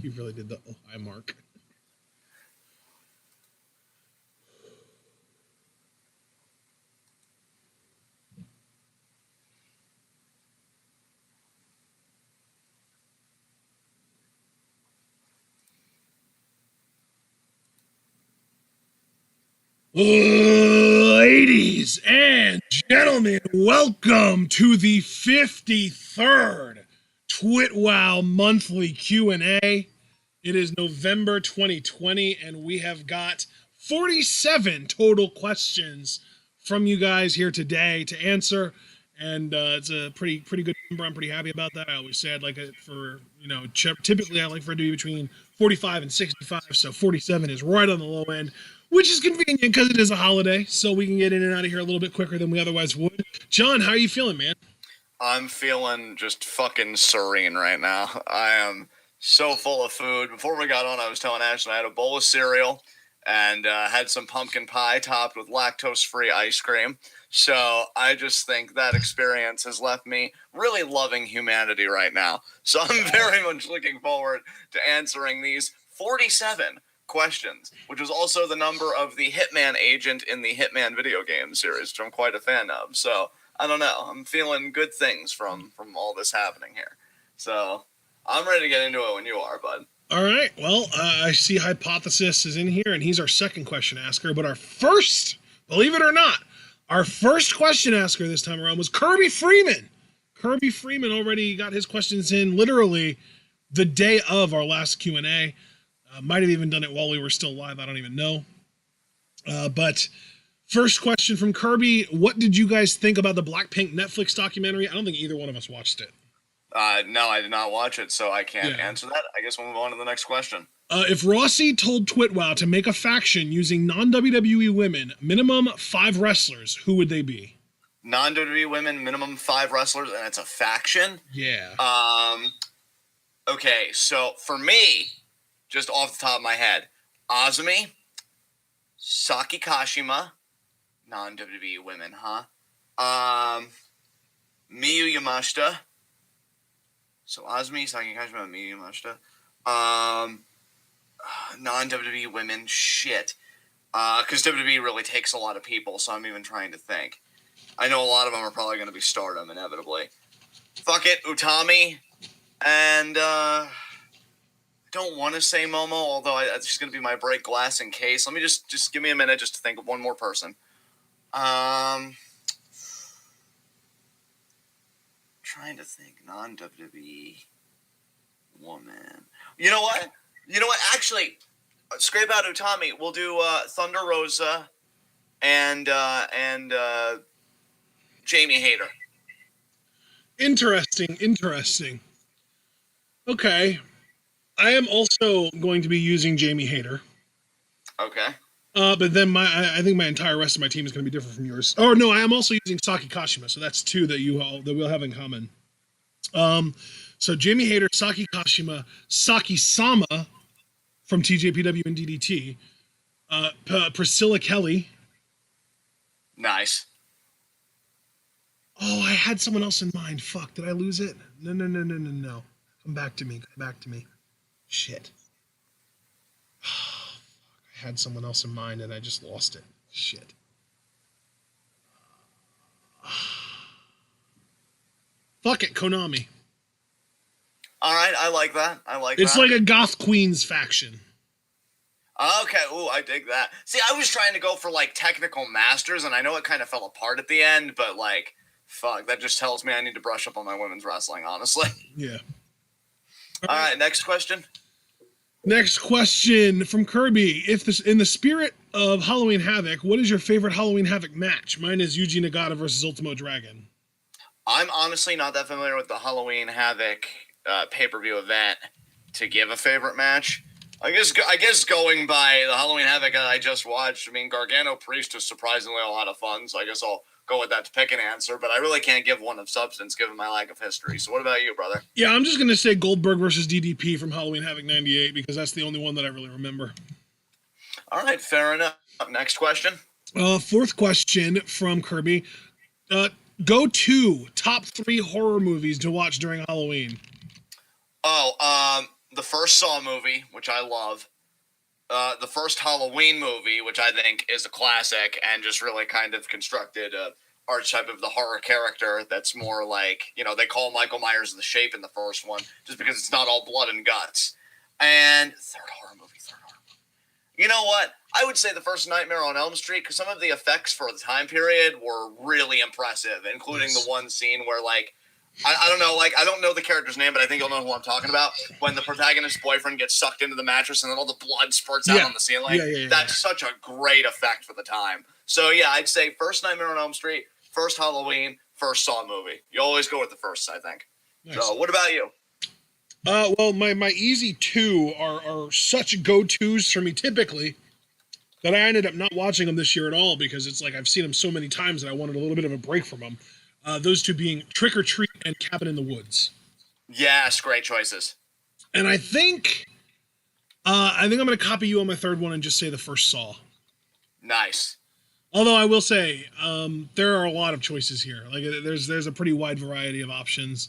You really did the high mark. Ladies and gentlemen, welcome to the 53rd TWitWoW monthly Q&A. It is November 2020, and we have got 47 total questions from you guys here today to answer. And it's a pretty good number. I'm pretty happy about that. I always say I'd like it for, typically I like for it to be between 45 and 65. So 47 is right on the low end, which is convenient because it is a holiday. So we can get in and out of here a little bit quicker than we otherwise would. John, how are you feeling, man? I'm feeling just fucking serene right now. I am so full of food. Before we got on, I was telling Ashley I had a bowl of cereal and had some pumpkin pie topped with lactose-free ice cream. So I just think that experience has left me really loving humanity right now. So I'm very much looking forward to answering these 47 questions, which was also the number of the Hitman agent in the Hitman video game series, which I'm quite a fan of. So I don't know. I'm feeling good things from all this happening here. So I'm ready to get into it when you are, bud. All right. Well, I see Hypothesis is in here, and he's our second question asker. But our first, believe it or not, our first question asker this time around was Kirby Freeman. Kirby Freeman already got his questions in literally the day of our last Q&A. Might have even done it while we were still live. I don't even know. But first question from Kirby. What did you guys think about the Blackpink Netflix documentary? I don't think either one of us watched it. No, I did not watch it, so I can't answer that. I guess we'll move on to the next question. If Rossi told TWitWoW to make a faction using non-WWE women, minimum 5 wrestlers, who would they be? Non-WWE women, minimum 5 wrestlers, and it's a faction? Yeah. Okay, so for me, just off the top of my head, Azumi, Saki Kashima, non-WWE women, huh? Miyu Yamashita. So Azumi, Saki Kashima, Miyu Yamashita. Non-WWE women, shit. Because WWE really takes a lot of people, so I'm even trying to think. I know a lot of them are probably going to be Stardom, inevitably. Fuck it, Utami. And, I don't want to say Momo, although it's just going to be my break glass in case. Let me just give me a minute just to think of one more person. Trying to think. Non-WWE woman. You know what? Actually, scrape out Utami. We'll do Thunder Rosa and Jamie Hayter. Interesting. Okay. I am also going to be using Jamie Hayter. Okay. But then I think my entire rest of my team is going to be different from yours. Oh no, I am also using Saki Kashima, so that's 2 that we'll have in common. So Jamie Hayter, Saki Kashima, Saki Sama from TJPW and DDT, Priscilla Kelly. Nice. Oh, I had someone else in mind. Fuck, did I lose it? No. Come back to me. Shit. I had someone else in mind and I just lost it. Shit. Fuck it, Konami. All right, I like that. It's like a Goth Queens faction. Okay, ooh, I dig that. See, I was trying to go for, technical masters, and I know it kind of fell apart at the end, but, fuck, that just tells me I need to brush up on my women's wrestling, honestly. Yeah. All right, next question. Next question from Kirby. In the spirit of Halloween Havoc, what is your favorite Halloween Havoc match? Mine is Yuji Nagata versus Ultimo Dragon. I'm honestly not that familiar with the Halloween Havoc pay-per-view event to give a favorite match. I guess going by the Halloween Havoc I just watched, Gargano Priest is surprisingly a lot of fun, so I guess I'll go with that to pick an answer, but I really can't give one of substance given my lack of history. So what about you, brother? Yeah, I'm just going to say Goldberg versus DDP from Halloween Havoc 98 because that's the only one that I really remember. All right, fair enough. Next question. Fourth question from Kirby. Go to top 3 horror movies to watch during Halloween. the first Saw movie, which I love, the first Halloween movie, which I think is a classic and just really kind of constructed a archetype of the horror character that's more like, they call Michael Myers the Shape in the first one just because it's not all blood and guts. And third horror movie. You know what? I would say the first Nightmare on Elm Street, because some of the effects for the time period were really impressive, including the one scene where, like, I don't know, like, I don't know the character's name, but I think you'll know who I'm talking about. When the protagonist's boyfriend gets sucked into the mattress and then all the blood spurts out on the ceiling. That's such a great effect for the time. So, yeah, I'd say first Nightmare on Elm Street, first Halloween, first Saw movie. You always go with the first, I think. Nice. So, what about you? Well, my easy two are such go-tos for me typically that I ended up not watching them this year at all because it's like I've seen them so many times that I wanted a little bit of a break from them. Those two being Trick or Treat and Cabin in the Woods. Yes, great choices. And I think I'm going to copy you on my third one and just say the first Saw. Nice. Although I will say there are a lot of choices here. Like there's a pretty wide variety of options.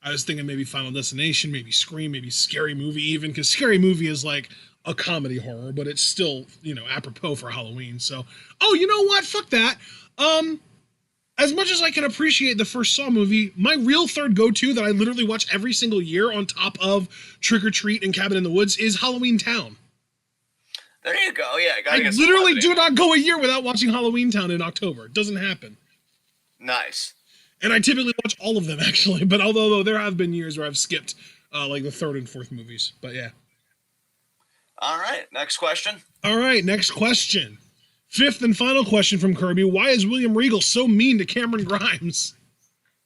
I was thinking maybe Final Destination, maybe Scream, maybe Scary Movie even, because Scary Movie is like a comedy horror, but it's still, apropos for Halloween. So, you know what? Fuck that. As much as I can appreciate the first Saw movie, my real third go-to that I literally watch every single year on top of Trick or Treat and Cabin in the Woods is Halloween Town. There you go. Yeah, I literally do not go a year without watching Halloween Town in October. It doesn't happen. Nice. And I typically watch all of them, actually. But although there have been years where I've skipped like the third and fourth movies. But yeah. All right. Next question. All right. Next question. Fifth and final question from Kirby. Why is William Regal so mean to Cameron Grimes?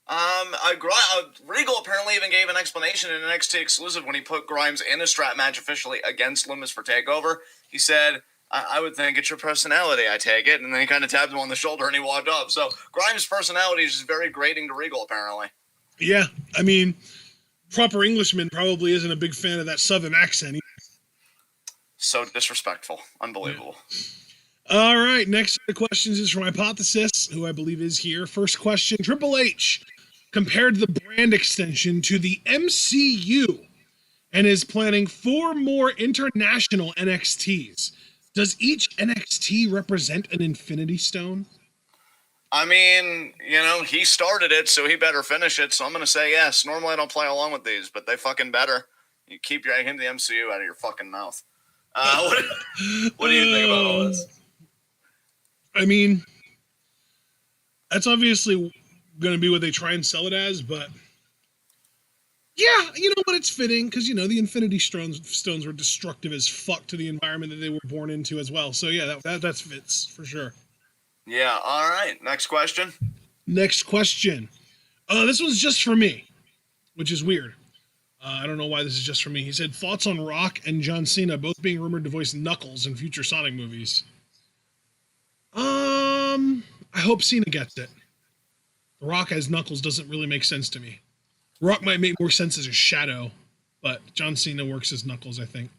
Regal apparently even gave an explanation in NXT exclusive when he put Grimes in a strap match officially against Lumis for TakeOver. He said, I would think it's your personality, I take it. And then he kind of tapped him on the shoulder and he walked off. So Grimes' personality is just very grating to Regal, apparently. Yeah, I mean, proper Englishman probably isn't a big fan of that southern accent. So disrespectful. Unbelievable. Yeah. All right, next set of questions is from Hypothesis, who I believe is here. First question, Triple H compared the brand extension to the MCU and is planning 4 more international NXTs. Does each NXT represent an Infinity Stone? I mean, he started it, so he better finish it. So I'm going to say yes. Normally I don't play along with these, but they fucking better. You keep your him the MCU out of your fucking mouth. What do you think about all this? I mean, that's obviously going to be what they try and sell it as, but yeah, you know what? It's fitting because, the Infinity Stones were destructive as fuck to the environment that they were born into as well. So yeah, that fits for sure. Yeah. All right. Next question. Next question. This one's just for me, which is weird. I don't know why this is just for me. He said, thoughts on Rock and John Cena both being rumored to voice Knuckles in future Sonic movies. I hope Cena gets it. The Rock as Knuckles doesn't really make sense to me. Rock might make more sense as a Shadow, but John Cena works as Knuckles, I think.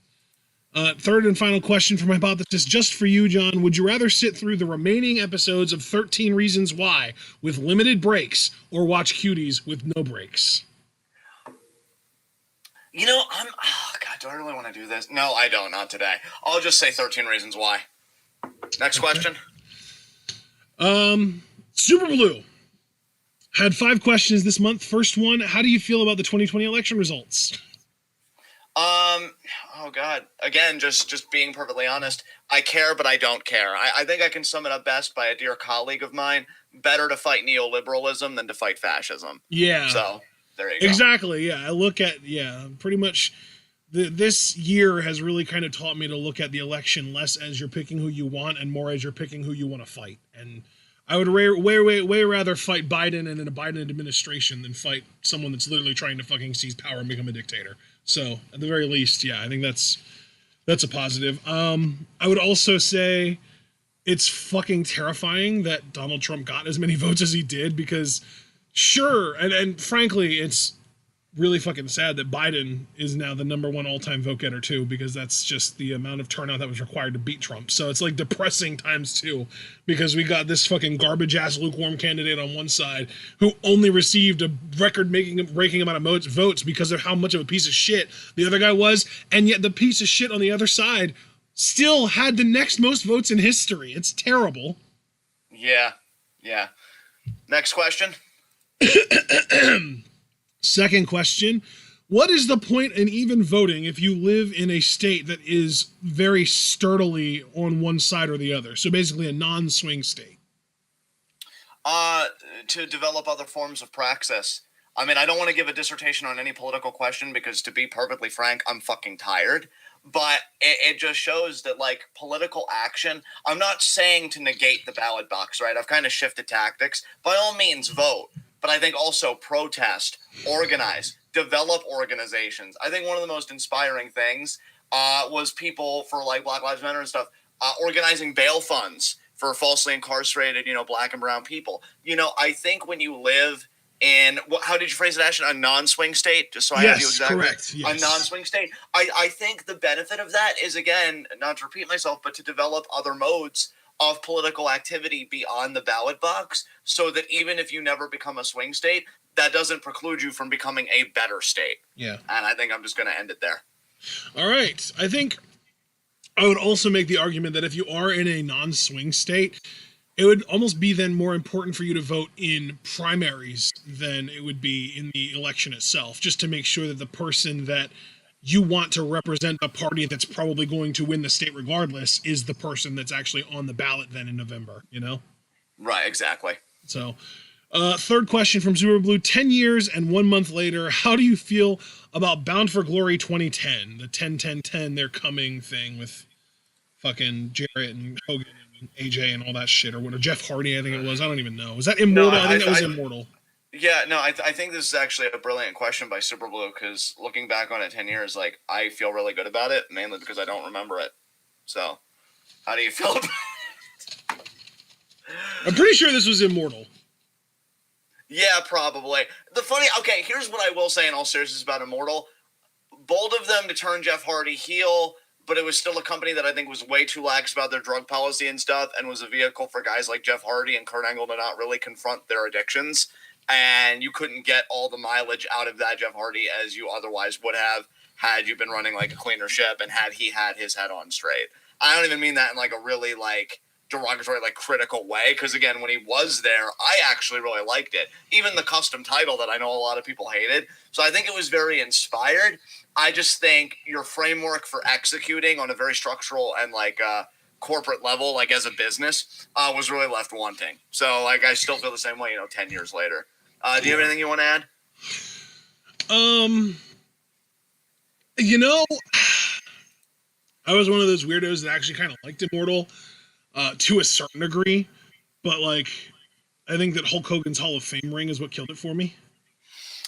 Third and final question from Hypothesis, just for you, John. Would you rather sit through the remaining episodes of 13 Reasons Why with limited breaks or watch Cuties with no breaks? God, do I really want to do this? No, I don't. Not today. I'll just say 13 Reasons Why. Next question. Super Blue had 5 questions this month. First one, how do you feel about the 2020 election results? Oh God. Again, just being perfectly honest, I care, but I don't care. I think I can sum it up best by a dear colleague of mine. Better to fight neoliberalism than to fight fascism. Yeah. So there you go. Exactly. Yeah. I look at, pretty much this year has really kind of taught me to look at the election less as you're picking who you want and more as you're picking who you want to fight. And I would way rather fight Biden and in a Biden administration than fight someone that's literally trying to fucking seize power and become a dictator. So at the very least, I think that's a positive. I would also say it's fucking terrifying that Donald Trump got as many votes as he did because sure, and frankly, it's really fucking sad that Biden is now the #1 all-time vote getter too, because that's just the amount of turnout that was required to beat Trump. So it's like depressing times two, because we got this fucking garbage ass lukewarm candidate on one side who only received a breaking amount of votes because of how much of a piece of shit the other guy was, and yet the piece of shit on the other side still had the next most votes in history. It's terrible. Yeah. Next question. Second question, what is the point in even voting if you live in a state that is very sturdily on one side or the other? So basically a non-swing state. To develop other forms of praxis. I mean, I don't want to give a dissertation on any political question because, to be perfectly frank, I'm fucking tired. But it just shows that, like, political action, I'm not saying to negate the ballot box, right? I've kind of shifted tactics. By all means, vote. But I think also protest, organize, develop organizations. I think one of the most inspiring things was people for, like, Black Lives Matter and stuff, organizing bail funds for falsely incarcerated, Black and brown people. I think when you live in, how did you phrase it, Ashton? A non-swing state? Just so I have you exactly. Correct. Yes. A non-swing state. I think the benefit of that is, again, not to repeat myself, but to develop other modes of political activity beyond the ballot box, so that even if you never become a swing state, that doesn't preclude you from becoming a better state. Yeah. And I think I'm just going to end it there. All right. I think I would also make the argument that if you are in a non-swing state, it would almost be then more important for you to vote in primaries than it would be in the election itself, just to make sure that the person that you want to represent a party that's probably going to win the state regardless is the person that's actually on the ballot then in November, Right, exactly. So, third question from Super Blue, 10 years and 1 month later, how do you feel about Bound for Glory 2010, the 10-10-10, they're coming thing with fucking Jarrett and Hogan and AJ and all that shit, or what, or Jeff Hardy, I think it was, I don't even know. Was that Immortal? No, I think that was Immortal. Yeah, no, I think this is actually a brilliant question by Super Blue, because looking back on it 10 years, like, I feel really good about it, mainly because I don't remember it. So, how do you feel about it? I'm pretty sure this was Immortal. Yeah, probably. Okay, here's what I will say in all seriousness about Immortal. Bold of them to turn Jeff Hardy heel, but it was still a company that I think was way too lax about their drug policy and stuff, and was a vehicle for guys like Jeff Hardy and Kurt Angle to not really confront their addictions. And you couldn't get all the mileage out of that Jeff Hardy as you otherwise would have had you been running like a cleaner ship and had he had his head on straight. I don't even mean that in like a really like derogatory, like critical way, because again, when he was there, I actually really liked it. Even the custom title that I know a lot of people hated. So I think it was very inspired. I just think your framework for executing on a very structural and like corporate level, like as a business, was really left wanting. So like I still feel the same way, 10 years later. Do you have anything you want to add? I was one of those weirdos that actually kind of liked Immortal to a certain degree, but like I think that Hulk Hogan's Hall of Fame ring is what killed it for me.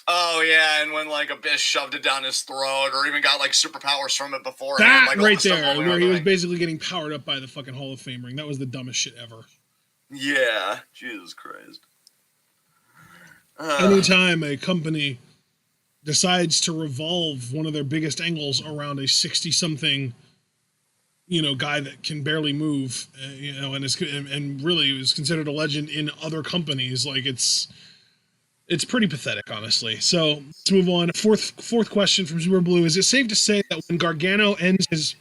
Oh yeah, and when like Abyss shoved it down his throat, or even got like superpowers from it before. That like, right there, where he was basically getting powered up by the fucking Hall of Fame ring. That was the dumbest shit ever. Yeah, Jesus Christ. Anytime a company decides to revolve one of their biggest angles around a 60-something, guy that can barely move, and really is considered a legend in other companies, like it's pretty pathetic, honestly. So let's move on. Fourth question from Super Blue: is it safe to say that when Gargano ends his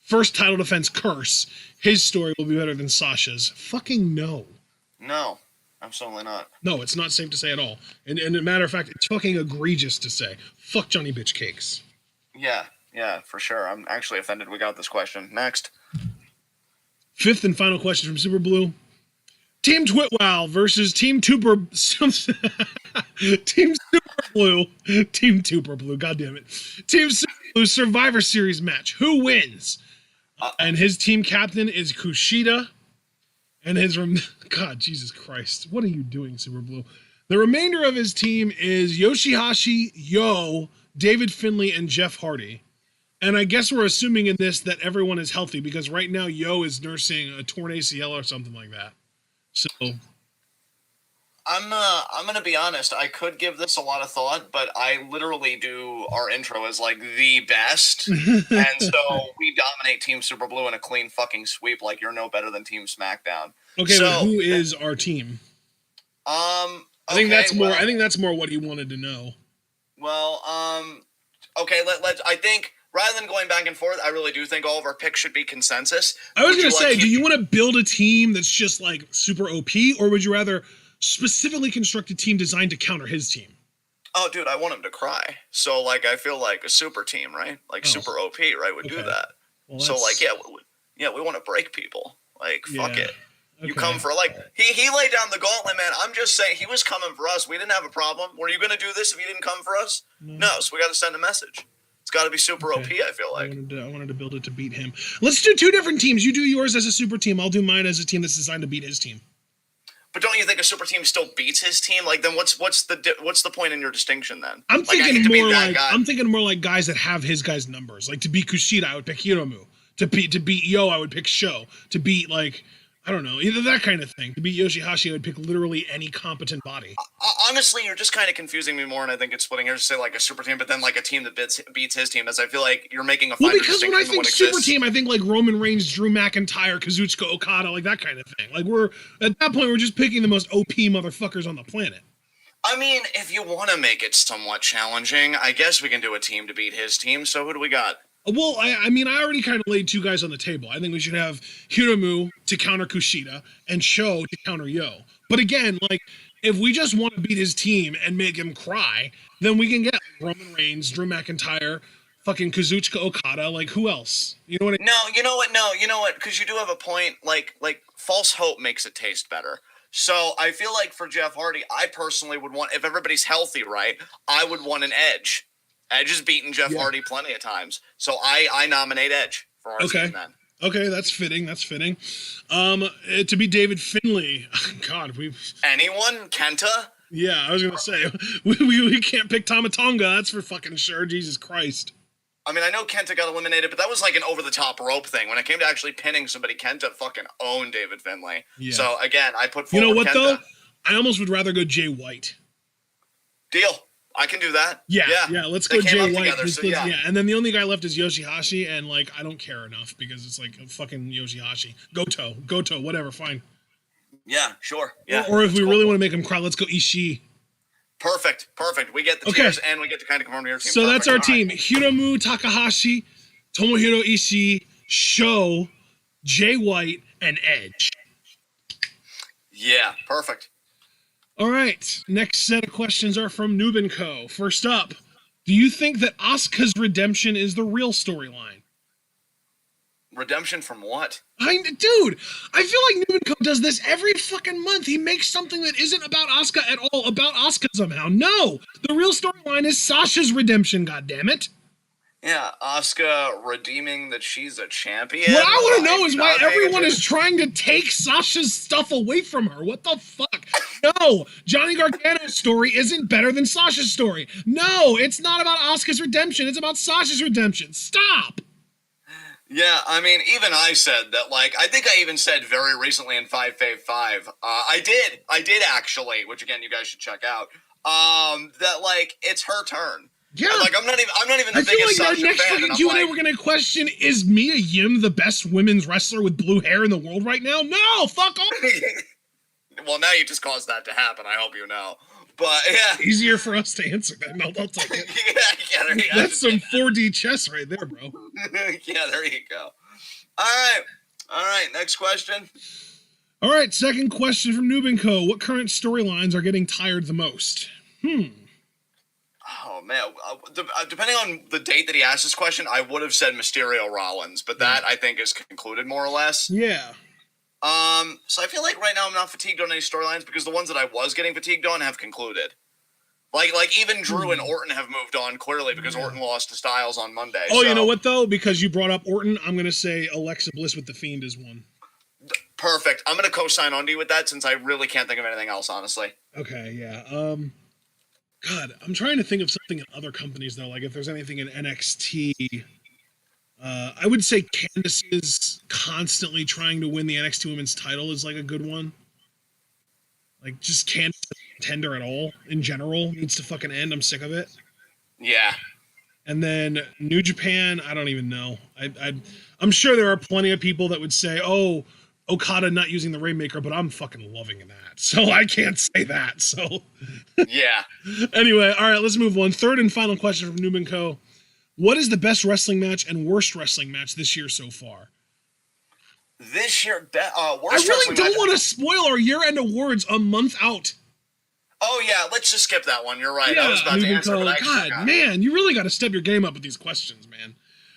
first title defense curse, his story will be better than Sasha's? Fucking no. No. Absolutely not. No, it's not safe to say at all. And a matter of fact, it's fucking egregious to say. Fuck Johnny Bitch Cakes. Yeah, for sure. I'm actually offended we got this question. Next. Fifth and final question from Super Blue. Team TwitWoW versus Team Super Team Super Blue. Team Super Blue, goddammit. Team Super Blue Survivor Series match. Who wins? And his team captain is Kushida. And God, Jesus Christ. What are you doing, Super Blue? The remainder of his team is Yoshihashi, Yo, David Finlay, and Jeff Hardy. And I guess we're assuming in this that everyone is healthy, because right now Yo is nursing a torn ACL or something like that. So I'm gonna be honest. I could give this a lot of thought, but I literally do our intro as like the best, and so we dominate Team Super Blue in a clean fucking sweep. Like you're no better than Team SmackDown. Okay, so, but who is our team? I think that's more. I think that's more what he wanted to know. Well, okay. Let's. I think rather than going back and forth, I really do think all of our picks should be consensus. I was gonna say, do you want to build a team that's just like super OP, or would you rather specifically construct a team designed to counter his team? Oh, dude, I want him to cry. So, like, I feel like a super team, right? Like, super OP, right, would do that. Well, so, like, we want to break people. Like, fuck it. Okay. You come for, like, he laid down the gauntlet, man. I'm just saying, he was coming for us. We didn't have a problem. Were you going to do this if you didn't come for us? No, so we got to send a message. It's got to be super OP, I feel like. I wanted to build it to beat him. Let's do two different teams. You do yours as a super team. I'll do mine as a team that's designed to beat his team. But don't you think a super team still beats his team? Like, then what's the point in your distinction then? I'm thinking more like guys that have his guys' numbers. Like to beat Kushida, I would pick Hiromu. To beat Yo, I would pick Sho. To beat like I don't know, either that kind of thing. To beat Yoshihashi, I would pick literally any competent body. Honestly, you're just kind of confusing me more, and I think it's splitting hairs to say like a super team, but then like a team that beats his team. As I feel like you're making a finer distinction. Well, because when I think super team, I think like Roman Reigns, Drew McIntyre, Kazuchika Okada, like that kind of thing. Like we're at that point, we're just picking the most OP motherfuckers on the planet. I mean, if you want to make it somewhat challenging, I guess we can do a team to beat his team. So who do we got? Well, I mean, I already kind of laid two guys on the table. I think we should have Hiromu to counter Kushida and Sho to counter Yo. But again, like, if we just want to beat his team and make him cry, then we can get Roman Reigns, Drew McIntyre, fucking Kazuchika Okada. Like, who else? You know what I mean? No, you know what? Because you do have a point. Like, false hope makes it taste better. So I feel like for Jeff Hardy, I personally would want, if everybody's healthy, right, I would want an Edge. Edge has beaten Jeff Hardy plenty of times. So I nominate Edge for our team then. Okay, that's fitting. To be David Finlay. God, anyone? Kenta? Yeah, I was going to say, we can't pick Tama Tonga. That's for fucking sure. Jesus Christ. I mean, I know Kenta got eliminated, but that was like an over-the-top rope thing. When it came to actually pinning somebody, Kenta fucking owned David Finlay. Yeah. So, again, I put forward Kenta. You know what, though? I almost would rather go Jay White. Deal. I can do that. Yeah. Let's go Jay White. Together, and then the only guy left is Yoshihashi, and like I don't care enough because it's like a fucking Yoshihashi. Goto, whatever, fine. Yeah, sure. Yeah. Or if we really want to make him cry, let's go Ishii. Perfect. We get the tiers, and we get to kind of confirm your team. So that's our team: Hiromu Takahashi, Tomohiro Ishii, Sho, Jay White, and Edge. Yeah, perfect. All right, next set of questions are from Noob & Co. First up, do you think that Asuka's redemption is the real storyline? Redemption from what? Dude, I feel like Noob & Co. does this every fucking month. He makes something that isn't about Asuka at all about Asuka somehow. No, the real storyline is Sasha's redemption, goddammit. Yeah, Asuka redeeming that she's a champion. What I want to know is why everyone is trying to take Sasha's stuff away from her. What the fuck? No, Johnny Gargano's story isn't better than Sasha's story. No, it's not about Asuka's redemption. It's about Sasha's redemption. Stop. Yeah, I mean, even I said that, like, I think I even said very recently in 5v5, I did actually, which again, you guys should check out, that, like, it's her turn. Yeah, like I'm not even the biggest Sasha fan. I feel like our next Q&A we're gonna question: is Mia Yim the best women's wrestler with blue hair in the world right now? No, fuck off. Well, now you just caused that to happen. I hope you know. But yeah, easier for us to answer that. No, I'll take it. That's some 4D chess right there, bro. Yeah, there you go. All right. Next question. All right, second question from Noob & Co. What current storylines are getting tired the most? Oh, man. Depending on the date that he asked this question, I would have said Mysterio Rollins, but that, I think, is concluded more or less. Yeah. So I feel like right now I'm not fatigued on any storylines because the ones that I was getting fatigued on have concluded. Like even Drew and Orton have moved on clearly because Orton lost to Styles on Monday. Oh, so. You know what, though? Because you brought up Orton, I'm going to say Alexa Bliss with The Fiend is one. Perfect. I'm going to co-sign on to you with that since I really can't think of anything else, honestly. Okay, yeah. God, I'm trying to think of something in other companies, though. Like, if there's anything in NXT, I would say Candice's constantly trying to win the NXT Women's title is, like, a good one. Like, just Candice contender at all in general needs to fucking end. I'm sick of it. Yeah. And then New Japan, I don't even know. I'm sure there are plenty of people that would say, "Oh, Okada not using the Rainmaker," but I'm fucking loving that, so I can't say that. So Yeah. Anyway, all right, let's move on. Third and final question from Newman Co. What is the best wrestling match and worst wrestling match this year so far? This year, worst I really don't want to spoil our year-end awards a month out. Oh, yeah, let's just skip that one. You're right. Yeah, I was about to answer, but I God, man, you really got to step your game up with these questions, man.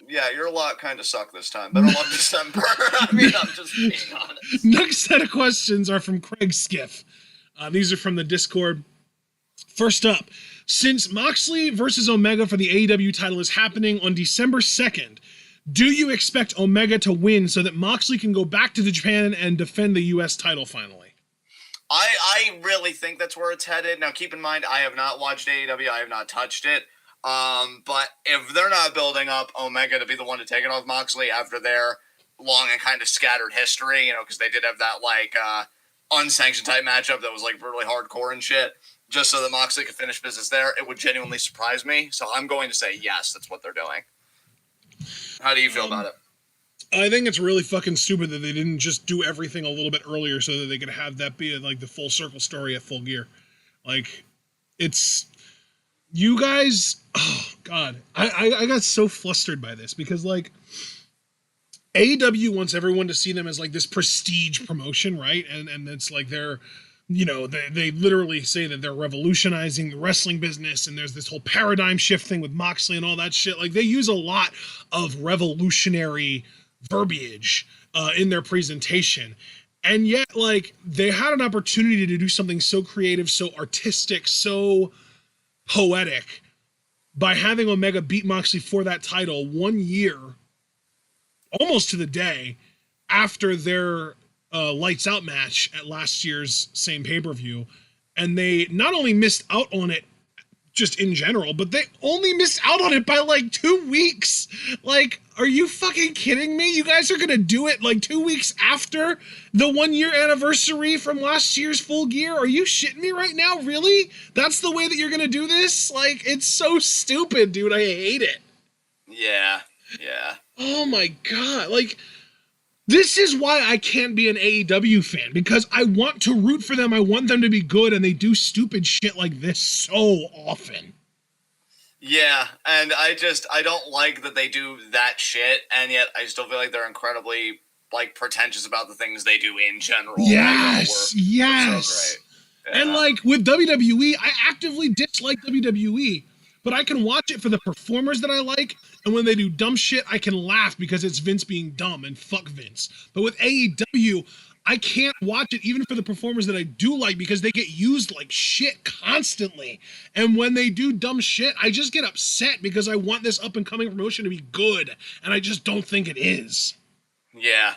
Yeah, your lot kind of sucked this time. Better luck December. I mean, I'm just being honest. Next set of questions are from Craig Skiff. These are from the Discord. First up, since Moxley versus Omega for the AEW title is happening on December 2nd, do you expect Omega to win so that Moxley can go back to Japan and defend the U.S. title finally? I really think that's where it's headed. Now, keep in mind, I have not watched AEW. I have not touched it. But if they're not building up Omega to be the one to take it off Moxley after their long and kind of scattered history, because they did have that, unsanctioned type matchup that was, really hardcore and shit, just so that Moxley could finish business there, it would genuinely surprise me. So I'm going to say yes, that's what they're doing. How do you feel about it? I think it's really fucking stupid that they didn't just do everything a little bit earlier so that they could have that be the full circle story at Full Gear. It's you guys. Oh God, I got so flustered by this because AEW wants everyone to see them as this prestige promotion, right? And it's they're, they literally say that they're revolutionizing the wrestling business, and there's this whole paradigm shift thing with Moxley and all that shit. They use a lot of revolutionary verbiage in their presentation, and yet they had an opportunity to do something so creative, so artistic, so poetic by having Omega beat Moxley for that title 1 year, almost to the day, after their lights out match at last year's same pay-per-view. And they not only missed out on it just in general, but they only missed out on it by 2 weeks. Are you fucking kidding me? You guys are gonna do it 2 weeks after the 1 year anniversary from last year's Full Gear? Are you shitting me right now? Really? That's the way that you're gonna do this? It's so stupid, dude. I hate it. Yeah. Oh my God. This is why I can't be an AEW fan, because I want to root for them. I want them to be good, and they do stupid shit like this so often. Yeah, and I don't like that they do that shit, and yet I still feel like they're incredibly, pretentious about the things they do in general. Yes. So great. Yeah. And, with WWE, I actively dislike WWE, but I can watch it for the performers that I like, and when they do dumb shit, I can laugh because it's Vince being dumb, and fuck Vince. But with AEW, I can't watch it even for the performers that I do like because they get used like shit constantly. And when they do dumb shit, I just get upset because I want this up-and-coming promotion to be good, and I just don't think it is. Yeah,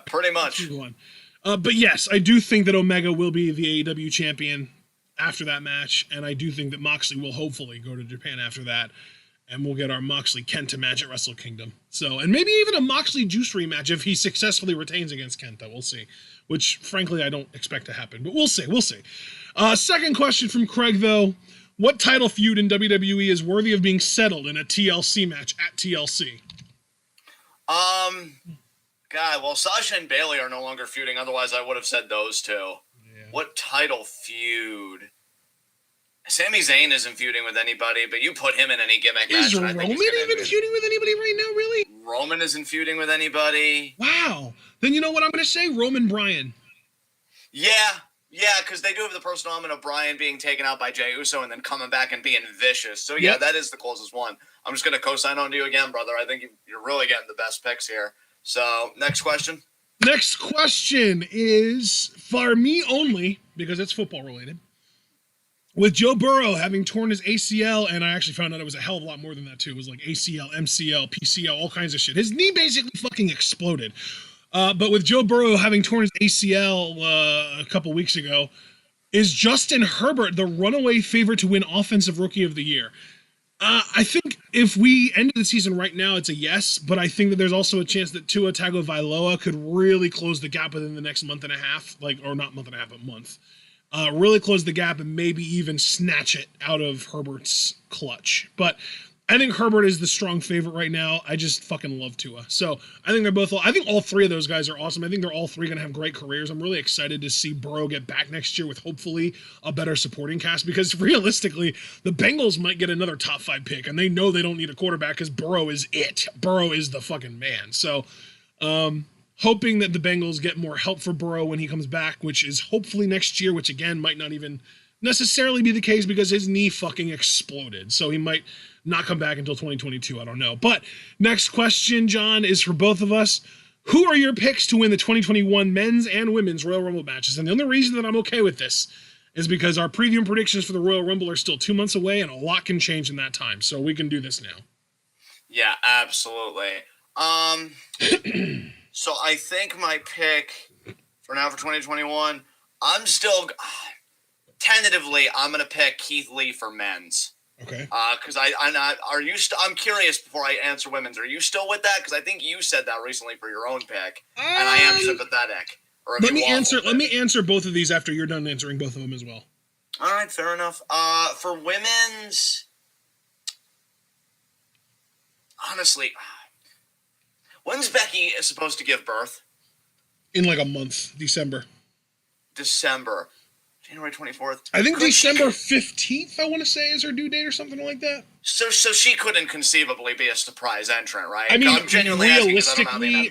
pretty much. But yes, I do think that Omega will be the AEW champion after that match, and I do think that Moxley will hopefully go to Japan after that, and we'll get our Moxley Kenta match at Wrestle Kingdom. So, and maybe even a Moxley Juice rematch if he successfully retains against Kenta. We'll see. Which, frankly, I don't expect to happen, but we'll see. Second question from Craig, though. What title feud in WWE is worthy of being settled in a TLC match at TLC? God, well, Sasha and Bayley are no longer feuding. Otherwise, I would have said those two. Yeah. What title feud? Sami Zayn isn't feuding with anybody, but you put him in any gimmick match. Is Roman even feuding with anybody right now, really? Roman isn't feuding with anybody. Wow. Then you know what I'm going to say? Roman Bryan. Yeah, because they do have the personal element of Bryan being taken out by Jey Uso and then coming back and being vicious. So, yeah, That is the closest one. I'm just going to co-sign on to you again, brother. I think you're really getting the best picks here. So, next question. Next question is for me only, because it's football related. With Joe Burrow having torn his ACL, and I actually found out it was a hell of a lot more than that too. It was ACL, MCL, PCL, all kinds of shit. His knee basically fucking exploded. But with Joe Burrow having torn his ACL a couple weeks ago, is Justin Herbert the runaway favorite to win Offensive Rookie of the Year? I think if we ended the season right now, it's a yes, but I think that there's also a chance that Tua Tagovailoa could really close the gap within the next month and a half, or not month and a half, but month. really close the gap and maybe even snatch it out of Herbert's clutch. But I think Herbert is the strong favorite right now. I just fucking love Tua. So I think they're both, I think all three of those guys are awesome. I think they're all three going to have great careers. I'm really excited to see Burrow get back next year with hopefully a better supporting cast, because realistically, the Bengals might get another top 5 pick and they know they don't need a quarterback because Burrow is it. Burrow is the fucking man. So, hoping that the Bengals get more help for Burrow when he comes back, which is hopefully next year, which again might not even necessarily be the case because his knee fucking exploded. So he might not come back until 2022. I don't know. But next question, John, is for both of us. Who are your picks to win the 2021 men's and women's Royal Rumble matches? And the only reason that I'm okay with this is because our preview and predictions for the Royal Rumble are still 2 months away and a lot can change in that time. So we can do this now. Yeah, absolutely. So I think my pick for now for 2021, I'm still tentatively I'm gonna pick Keith Lee for men's. Okay. Because I'm curious before I answer women's. Are you still with that? Because I think you said that recently for your own pick, and I am sympathetic. Let me answer both of these after you're done answering both of them as well. All right, fair enough. For women's, honestly, when's Becky supposed to give birth? In like a month, December. January 24th. I think December 15th, I want to say, is her due date or something like that. So she couldn't conceivably be a surprise entrant, right? I mean,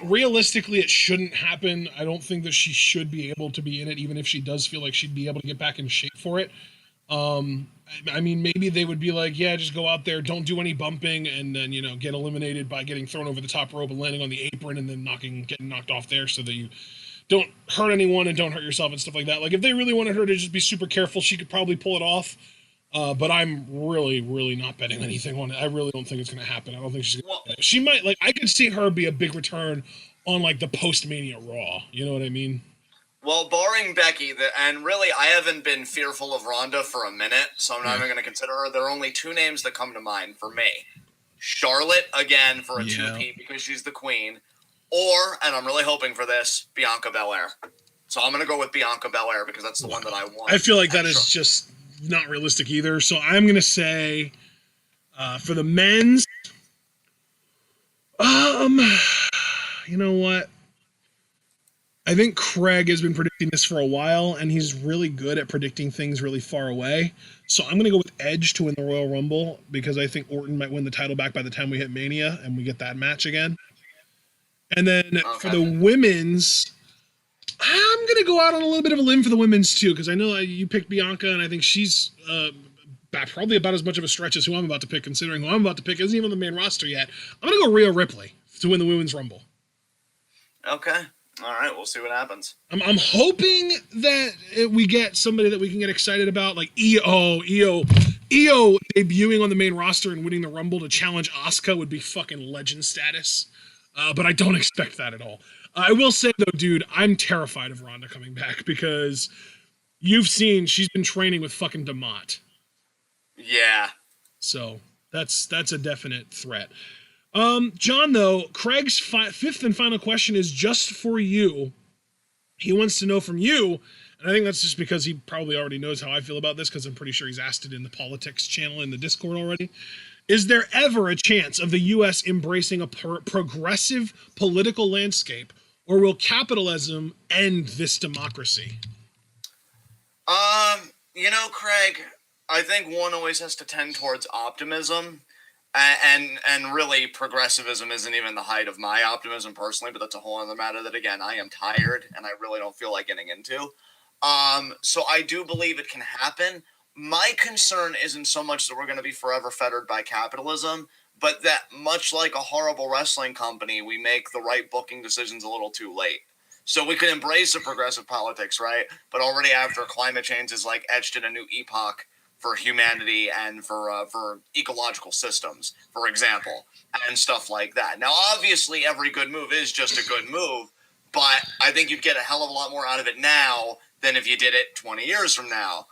realistically, it shouldn't happen. I don't think that she should be able to be in it, even if she does feel like she'd be able to get back in shape for it. I mean, maybe they would be like, yeah, just go out there, don't do any bumping, and then, get eliminated by getting thrown over the top rope and landing on the apron and then getting knocked off there so that you don't hurt anyone and don't hurt yourself and stuff like that. Like, if they really wanted her to just be super careful, she could probably pull it off. But I'm really, really not betting anything on it. I really don't think it's going to happen. I don't think she's going to. She might, I could see her be a big return on, the post-Mania Raw. You know what I mean? Well, barring Becky, and really, I haven't been fearful of Ronda for a minute, so I'm not even going to consider her. There are only 2 names that come to mind for me. Charlotte, again, for a 2P because she's the queen. Or, and I'm really hoping for this, Bianca Belair. So I'm going to go with Bianca Belair because that's the one that I want. I feel like that is just not realistic either. So I'm going to say, for the men's, you know what? I think Craig has been predicting this for a while, and he's really good at predicting things really far away. So I'm going to go with Edge to win the Royal Rumble because I think Orton might win the title back by the time we hit Mania and we get that match again. And then for the women's, I'm going to go out on a little bit of a limb for the women's too, because I know you picked Bianca, and I think she's probably about as much of a stretch as who I'm about to pick, considering who I'm about to pick isn't even on the main roster yet. I'm going to go Rhea Ripley to win the Women's Rumble. Okay. All right, we'll see what happens. I'm hoping that we get somebody that we can get excited about, like EO debuting on the main roster and winning the Rumble to challenge Asuka would be fucking legend status. But I don't expect that at all. I will say, though, dude, I'm terrified of Ronda coming back because you've seen she's been training with fucking DeMott. Yeah. So that's a definite threat. John, though, Craig's fifth and final question is just for you. He wants to know from you, and I think that's just because he probably already knows how I feel about this because I'm pretty sure he's asked it in the politics channel in the Discord already. Is there ever a chance of the U.S. embracing a progressive political landscape, or will capitalism end this democracy? Craig, I think one always has to tend towards optimism, and really progressivism isn't even the height of my optimism personally, but that's a whole other matter that, again, I am tired and I really don't feel like getting into. So I do believe it can happen. My concern isn't so much that we're going to be forever fettered by capitalism, but that much like a horrible wrestling company, we make the right booking decisions a little too late. So we could embrace the progressive politics, right? But already after climate change is etched in a new epoch for humanity and for ecological systems, for example, and stuff like that. Now, obviously, every good move is just a good move, but I think you'd get a hell of a lot more out of it now than if you did it 20 years from now.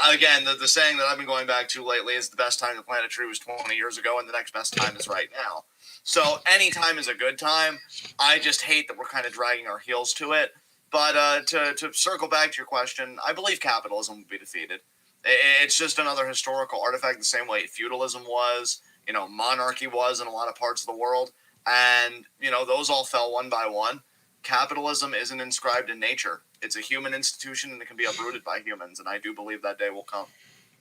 Again, the saying that I've been going back to lately is the best time to plant a tree was 20 years ago, and the next best time is right now. So any time is a good time. I just hate that we're kind of dragging our heels to it. But to circle back to your question, I believe capitalism will be defeated. It's just another historical artifact the same way feudalism was, monarchy was in a lot of parts of the world. And, those all fell one by one. Capitalism isn't inscribed in nature. It's a human institution and it can be uprooted by humans. And I do believe that day will come.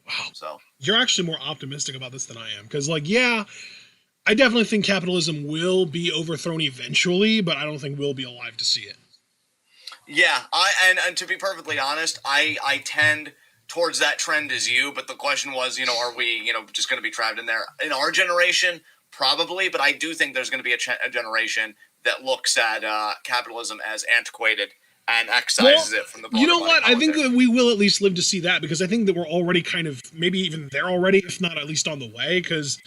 Wow. So you're actually more optimistic about this than I am. Because, I definitely think capitalism will be overthrown eventually, but I don't think we'll be alive to see it. Yeah, and to be perfectly honest, I tend towards that trend as you, but the question was, are we, just going to be trapped in there? In our generation, probably, but I do think there's going to be a generation that looks at capitalism as antiquated and excises it from the You know what? I think that we will at least live to see that, because I think that we're already kind of, maybe even there already, if not at least on the way, because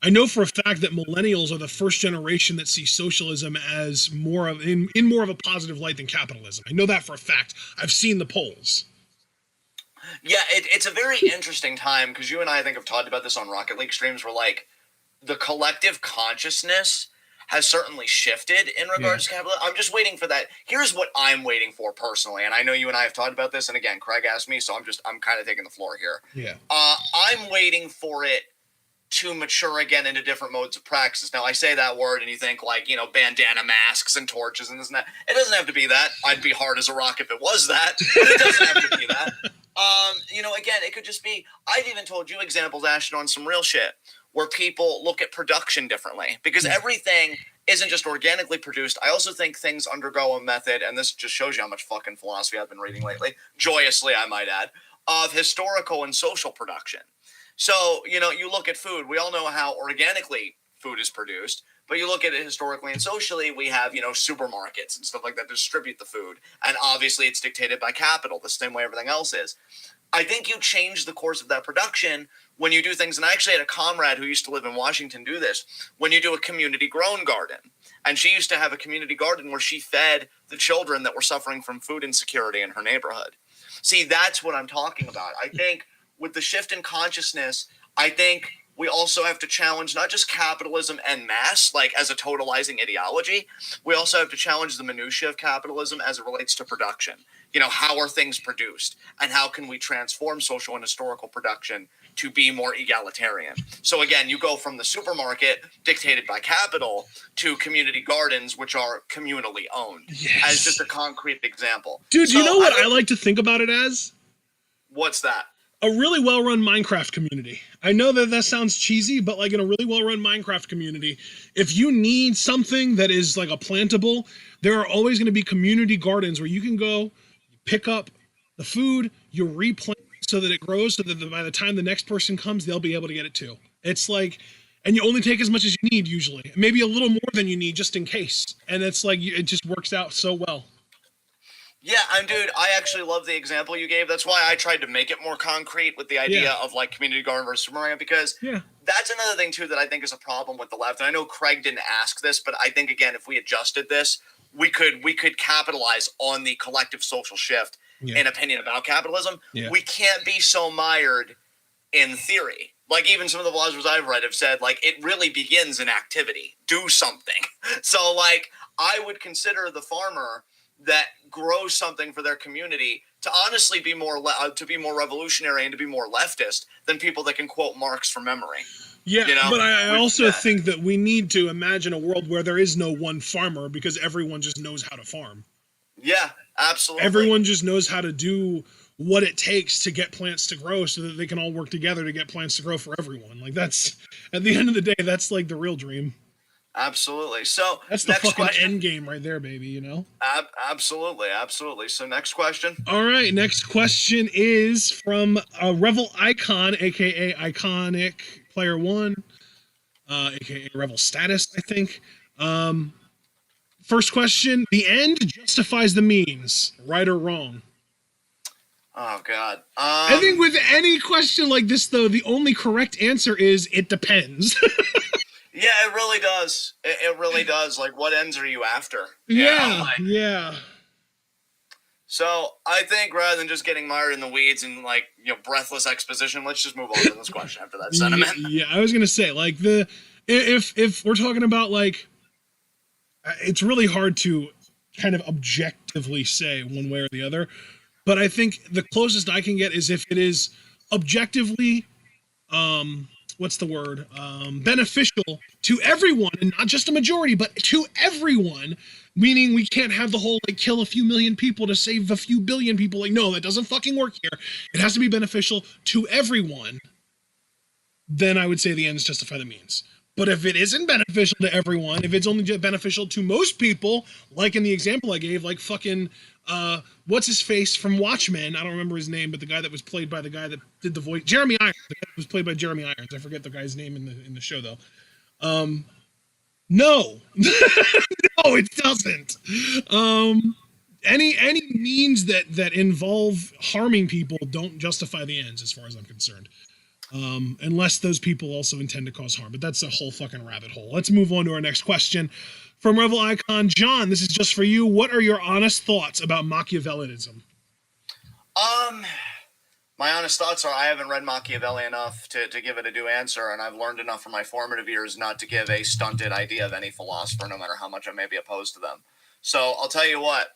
I know for a fact that millennials are the first generation that see socialism as more of in more of a positive light than capitalism. I know that for a fact. I've seen the polls. Yeah, it's a very interesting time, because you and I think have talked about this on Rocket League streams, where the collective consciousness has certainly shifted in regards to capitalism. I'm just waiting for that. Here's what I'm waiting for personally, and I know you and I have talked about this, and again, Craig asked me, so I'm kind of taking the floor here. Yeah. I'm waiting for it to mature again into different modes of praxis. Now, I say that word and you think bandana masks and torches and this and that. It doesn't have to be that. I'd be hard as a rock if it was that, but it doesn't have to be that. Again, it could just be, I've even told you examples, Ashton, on some real shit where people look at production differently, because everything isn't just organically produced. I also think things undergo a method, and this just shows you how much fucking philosophy I've been reading lately, joyously I might add, of historical and social production. So, you look at food, we all know how organically food is produced, but you look at it historically and socially, we have, supermarkets and stuff like that distribute the food. And obviously it's dictated by capital, the same way everything else is. I think you change the course of that production when you do things. And I actually had a comrade who used to live in Washington do this, when you do a community grown garden. And she used to have a community garden where she fed the children that were suffering from food insecurity in her neighborhood. See, that's what I'm talking about. I think with the shift in consciousness, I think we also have to challenge not just capitalism en masse, as a totalizing ideology. We also have to challenge the minutiae of capitalism as it relates to production. How are things produced? And how can we transform social and historical production to be more egalitarian? So again, you go from the supermarket dictated by capital to community gardens, which are communally owned, as just a concrete example. Dude, do you know what I like to think about it as? What's that? A really well-run Minecraft community. I know that sounds cheesy, but in a really well-run Minecraft community, if you need something that is a plantable, there are always going to be community gardens where you can go, you pick up the food, you replant so that it grows, so that by the time the next person comes, they'll be able to get it too. It's and you only take as much as you need usually, maybe a little more than you need just in case. And it's it just works out so well. Yeah, dude, I actually love the example you gave. That's why I tried to make it more concrete with the idea of community garden versus supermarket, because that's another thing too that I think is a problem with the left. And I know Craig didn't ask this, but I think again, if we adjusted this, we could capitalize on the collective social shift in opinion about capitalism. Yeah. We can't be so mired in theory. Even some of the philosophers I've read have said, it really begins in activity. Do something. So I would consider the farmer that grows something for their community to honestly be more revolutionary and to be more leftist than people that can quote Marx from memory. Yeah, but I also think that we need to imagine a world where there is no one farmer, because everyone just knows how to farm. Yeah, absolutely. Everyone just knows how to do what it takes to get plants to grow, so that they can all work together to get plants to grow for everyone. That's, at the end of the day, that's the real dream. Absolutely. So that's the fucking end game right there, baby, Absolutely. So next question. All right, next question is from Revel Icon, aka Iconic Player 1, aka Revel Status, I think. First question: the end justifies the means, right or wrong? Oh God. I think with any question like this, though, the only correct answer is it depends. Yeah, it really does. It really does. What ends are you after? Yeah. So I think rather than just getting mired in the weeds and breathless exposition, let's just move on to this question after that sentiment. Yeah, I was gonna say if we're talking about it's really hard to kind of objectively say one way or the other. But I think the closest I can get is if it is objectively, what's the word? Beneficial to everyone, and not just a majority, but to everyone. Meaning we can't have the whole like kill a few million people to save a few billion people. Like, no, that doesn't fucking work here. It has to be beneficial to everyone. Then I would say the ends justify the means. But if it isn't beneficial to everyone, if it's only beneficial to most people, like in the example I gave, like fucking, what's his face from Watchmen? I don't remember his name, but the guy that was played by the guy that did the voice, Jeremy Irons. The guy that was played by Jeremy Irons. I forget the guy's name in the show though. No, no, it doesn't. Any means that involve harming people don't justify the ends, as far as I'm concerned. Unless those people also intend to cause harm. But that's a whole fucking rabbit hole. Let's move on to our next question. From Revel Icon, John, this is just for you. What are your honest thoughts about Machiavellianism? My honest thoughts are I haven't read Machiavelli enough to give it a due answer, and I've learned enough from my formative years not to give a stunted idea of any philosopher, no matter how much I may be opposed to them. So I'll tell you what,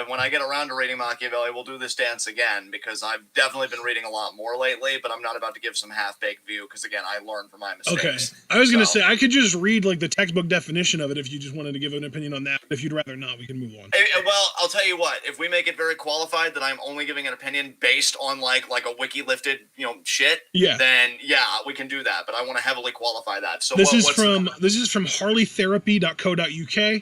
when I get around to reading Machiavelli, we'll do this dance again, because I've definitely been reading a lot more lately, but I'm not about to give some half-baked view, because again, I learned from my mistakes. Okay. I was going to say, I could just read like the textbook definition of it if you just wanted to give an opinion on that. If you'd rather not, we can move on. Well, I'll tell you what, if we make it very qualified that I'm only giving an opinion based on like a wiki lifted, shit, then yeah, we can do that, but I want to heavily qualify that. So this is from harleytherapy.co.uk.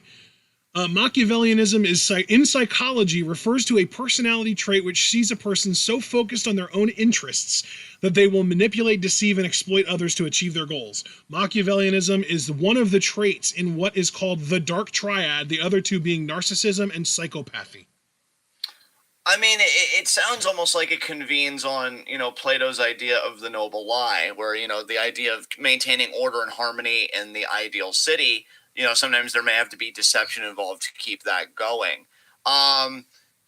Machiavellianism in psychology refers to a personality trait which sees a person so focused on their own interests that they will manipulate, deceive, and exploit others to achieve their goals. Machiavellianism is one of the traits in what is called the dark triad, the other two being narcissism and psychopathy. I mean, it sounds almost like it convenes on, Plato's idea of the noble lie, where, the idea of maintaining order and harmony in the ideal city. Sometimes there may have to be deception involved to keep that going.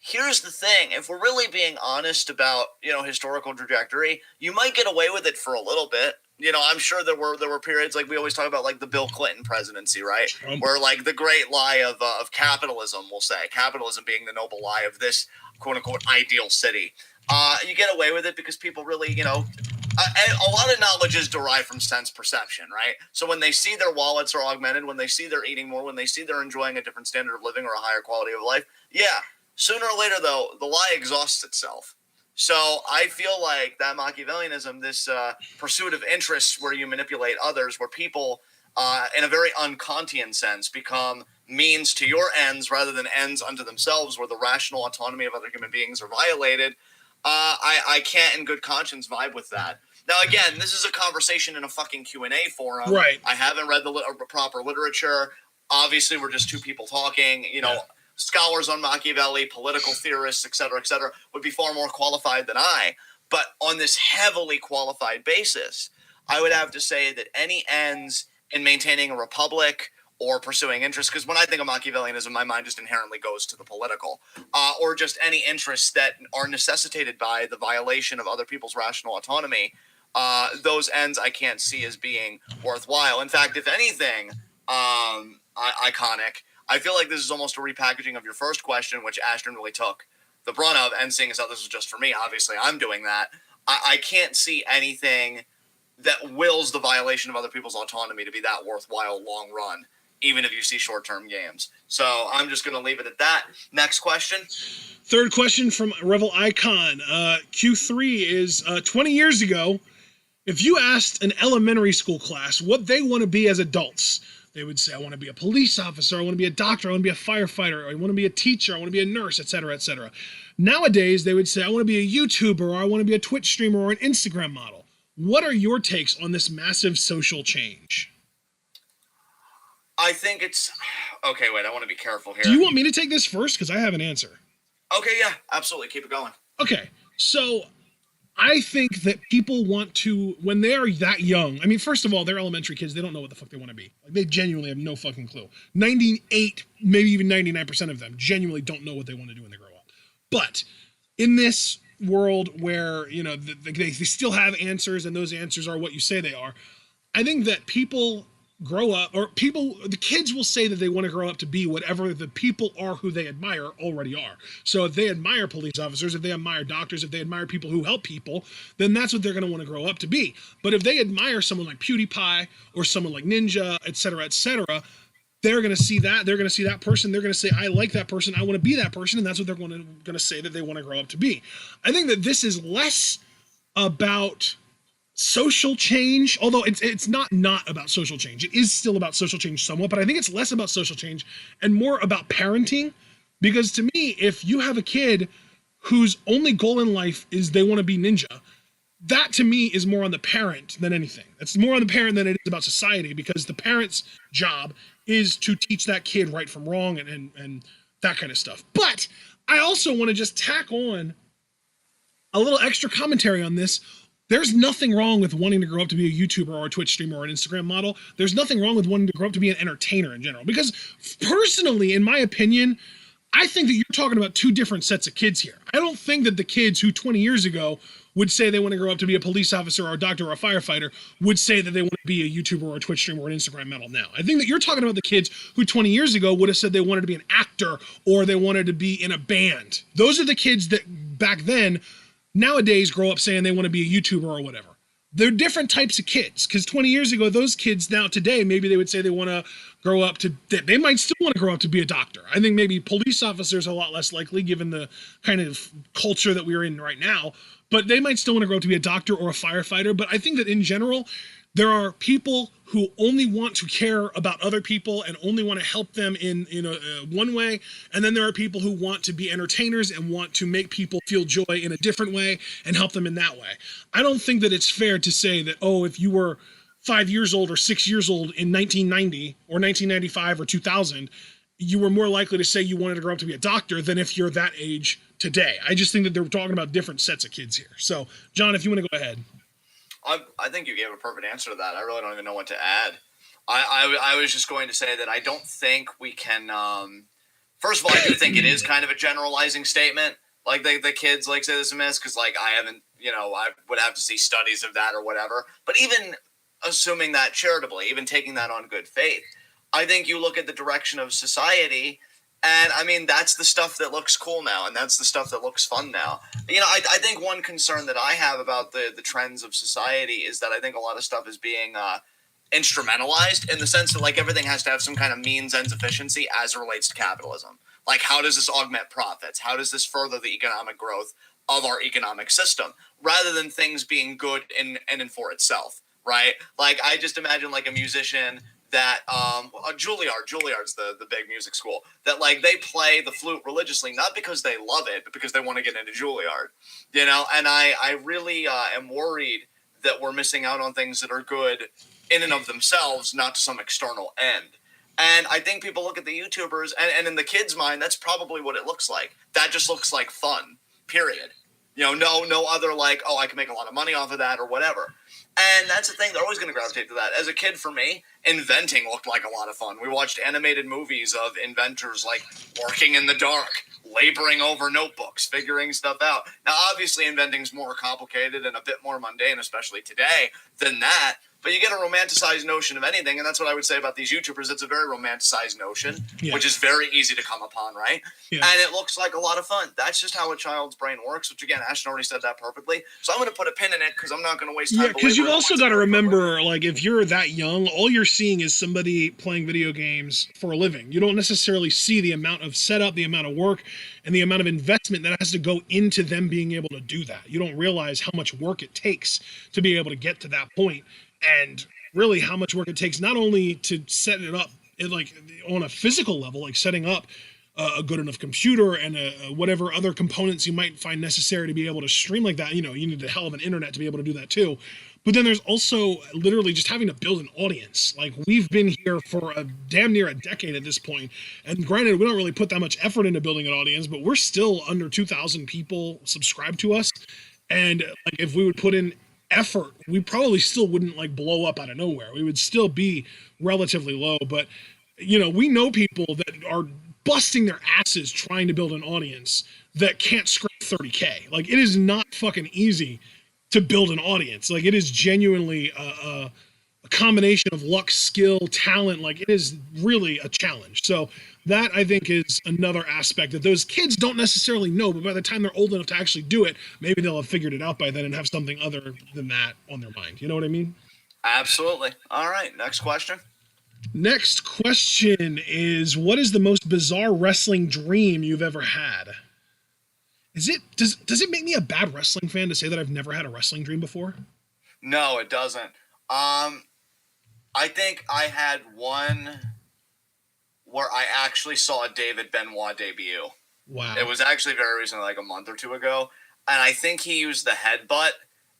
Here's the thing. If we're really being honest about, historical trajectory, you might get away with it for a little bit. I'm sure there were periods, like we always talk about, like the Bill Clinton presidency, right? Where like the great lie of capitalism, we'll say, capitalism being the noble lie of this quote unquote ideal city. You get away with it because people really, a lot of knowledge is derived from sense perception, right? So when they see their wallets are augmented, when they see they're eating more, when they see they're enjoying a different standard of living or a higher quality of life, yeah, sooner or later, though, the lie exhausts itself. So I feel like that Machiavellianism, this pursuit of interests where you manipulate others, where people, in a very un-Kantian sense, become means to your ends rather than ends unto themselves, where the rational autonomy of other human beings are violated, I can't in good conscience vibe with that. Now, again, this is a conversation in a fucking Q&A forum. Right. I haven't read the proper literature. Obviously, we're just two people talking. Scholars on Machiavelli, political theorists, et cetera, would be far more qualified than I. But on this heavily qualified basis, I would have to say that any ends in maintaining a republic or pursuing interests, because when I think of Machiavellianism, my mind just inherently goes to the political, or just any interests that are necessitated by the violation of other people's rational autonomy, those ends I can't see as being worthwhile. In fact, if anything, iconic, I feel like this is almost a repackaging of your first question, which Ashton really took the brunt of, and seeing as how this was just for me, obviously I'm doing that. I can't see anything that wills the violation of other people's autonomy to be that worthwhile long run, even if you see short-term games. So I'm just going to leave it at that. Next question. Third question from Revel Icon. Q3 is 20 years ago, if you asked an elementary school class what they want to be as adults, they would say, I want to be a police officer, I want to be a doctor, I want to be a firefighter, I want to be a teacher, I want to be a nurse, etc., etc. Nowadays, they would say, I want to be a YouTuber, or I want to be a Twitch streamer, or an Instagram model. What are your takes on this massive social change? I think it's... Okay, wait, I want to be careful here. Do you want me to take this first? Because I have an answer. Okay, yeah, absolutely. Keep it going. Okay, so I think that people want to, when they are that young, I mean, first of all, they're elementary kids. They don't know what the fuck they want to be. Like, they genuinely have no fucking clue. 98, maybe even 99% of them genuinely don't know what they want to do when they grow up. But in this world where, they still have answers and those answers are what you say they are, I think that people grow up, or the kids will say that they want to grow up to be whatever the people are who they admire already are. So if they admire police officers, if they admire doctors, if they admire people who help people, then that's what they're going to want to grow up to be. But if they admire someone like PewDiePie or someone like Ninja, et cetera, they're going to see that. They're going to see that person. They're going to say, I like that person. I want to be that person. And that's what they're going to say that they want to grow up to be. I think that this is less about social change, although it's not about social change. It is still about social change somewhat, but I think it's less about social change and more about parenting. Because to me, if you have a kid whose only goal in life is they want to be Ninja, that to me is more on the parent than anything. It's more on the parent than it is about society, because the parent's job is to teach that kid right from wrong and that kind of stuff. But I also want to just tack on a little extra commentary on this. There's nothing wrong with wanting to grow up to be a YouTuber or a Twitch streamer or an Instagram model. There's nothing wrong with wanting to grow up to be an entertainer in general. Because personally, in my opinion, I think that you're talking about two different sets of kids here. I don't think that the kids who 20 years ago would say they want to grow up to be a police officer or a doctor or a firefighter would say that they want to be a YouTuber or a Twitch streamer or an Instagram model now. I think that you're talking about the kids who 20 years ago would have said they wanted to be an actor or they wanted to be in a band. Those are the kids that back then nowadays grow up saying they want to be a YouTuber or whatever. They're different types of kids, because 20 years ago, those kids now today, maybe they would say they want to grow up to, they might still want to grow up to be a doctor. I think maybe police officers are a lot less likely given the kind of culture that we're in right now, but they might still want to grow up to be a doctor or a firefighter. But I think that in general, there are people who only want to care about other people and only want to help them in one way. And then there are people who want to be entertainers and want to make people feel joy in a different way and help them in that way. I don't think that it's fair to say that, oh, if you were 5 years old or 6 years old in 1990 or 1995 or 2000, you were more likely to say you wanted to grow up to be a doctor than if you're that age today. I just think that they're talking about different sets of kids here. So, John, if you want to go ahead. I think you gave a perfect answer to that. I really don't even know what to add. I was just going to say that I don't think we can. First of all, I do think it is kind of a generalizing statement. Like the kids like say this amiss because like I haven't, I would have to see studies of that or whatever. But even assuming that charitably, even taking that on good faith, I think you look at the direction of society. And I mean, that's the stuff that looks cool now, and that's the stuff that looks fun now. I think one concern that I have about the trends of society is that I think a lot of stuff is being instrumentalized in the sense that like everything has to have some kind of means ends efficiency as it relates to capitalism. Like, how does this augment profits? How does this further the economic growth of our economic system, rather than things being good in and for itself, right? Like, I just imagine like a musician that Juilliard's the big music school that like they play the flute religiously, not because they love it, but because they want to get into Juilliard, and I really am worried that we're missing out on things that are good in and of themselves, not to some external end. And I think people look at the YouTubers and in the kids' mind, that's probably what it looks like. That just looks like fun, period. No other like, oh, I can make a lot of money off of that or whatever. And that's the thing. They're always going to gravitate to that. As a kid, for me, inventing looked like a lot of fun. We watched animated movies of inventors like working in the dark, laboring over notebooks, figuring stuff out. Now, obviously, inventing's more complicated and a bit more mundane, especially today, than that. But you get a romanticized notion of anything, and that's what I would say about these YouTubers. It's a very romanticized notion, which is very easy to come upon, right? Yeah. And it looks like a lot of fun. That's just how a child's brain works, which, again, Ashton already said that perfectly. So I'm going to put a pin in it because I'm not going to waste time. Yeah, because you've also got to remember, like, if you're that young, all you're seeing is somebody playing video games for a living. You don't necessarily see the amount of setup, the amount of work, and the amount of investment that has to go into them being able to do that. You don't realize how much work it takes to be able to get to that point. And really how much work it takes not only to set it up like on a physical level, like setting up a good enough computer and whatever other components you might find necessary to be able to stream like that. You need a hell of an internet to be able to do that too. But then there's also literally just having to build an audience. Like, we've been here for a damn near a decade at this point. And granted, we don't really put that much effort into building an audience, but we're still under 2,000 people subscribed to us. And like, if we would put in effort, we probably still wouldn't like blow up out of nowhere. We would still be relatively low, but we know people that are busting their asses trying to build an audience that can't scrape 30K. Like, it is not fucking easy to build an audience. Like, it is genuinely a combination of luck, skill, talent. Like, it is really a challenge. So that, I think, is another aspect that those kids don't necessarily know, but by the time they're old enough to actually do it, maybe they'll have figured it out by then and have something other than that on their mind. You know what I mean? Absolutely. All right, next question. Next question is, what is the most bizarre wrestling dream you've ever had? Does it make me a bad wrestling fan to say that I've never had a wrestling dream before? No, it doesn't. I think I had one where I actually saw David Benoit debut. Wow. It was actually very recently, like a month or two ago. And I think he used the headbutt.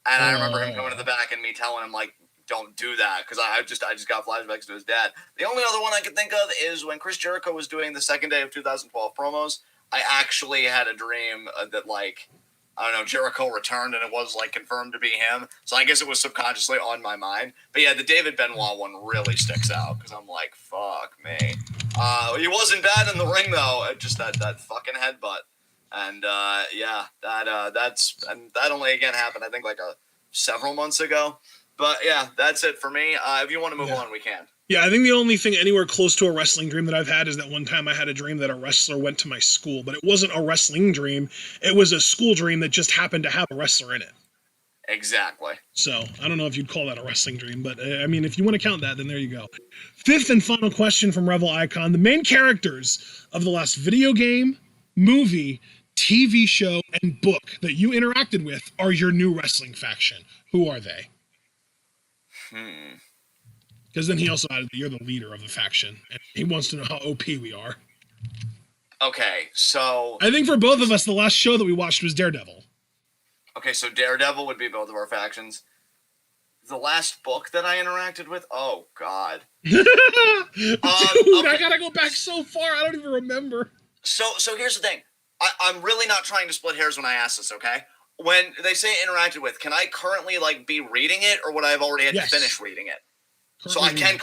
And I remember him going to the back and me telling him, like, don't do that. Because I just got flashbacks to his dad. The only other one I can think of is when Chris Jericho was doing the second day of 2012 promos. I actually had a dream that, like, I don't know, Jericho returned and it was, like, confirmed to be him. So I guess it was subconsciously on my mind. But yeah, the David Benoit one really sticks out because I'm like, fuck me. He wasn't bad in the ring, though. Just that fucking headbutt. And, yeah, that only, again, happened, I think, like, several months ago. But, yeah, that's it for me. If you want to move on, we can. Yeah, I think the only thing anywhere close to a wrestling dream that I've had is that one time I had a dream that a wrestler went to my school, but it wasn't a wrestling dream. It was a school dream that just happened to have a wrestler in it. Exactly. So I don't know if you'd call that a wrestling dream, but I mean, if you want to count that, then there you go. Fifth and final question from Revel Icon. The main characters of the last video game, movie, TV show, and book that you interacted with are your new wrestling faction. Who are they? Because then he also added that you're the leader of the faction, and he wants to know how OP we are. Okay, so... I think for both of us, the last show that we watched was Daredevil. Okay, so Daredevil would be both of our factions. The last book that I interacted with? Oh, God. Dude, okay. I gotta go back so far, I don't even remember. So here's the thing. I'm really not trying to split hairs when I ask this, okay? When they say interacted with, can I currently, like, be reading it, or would I have already had to finish reading it? So I can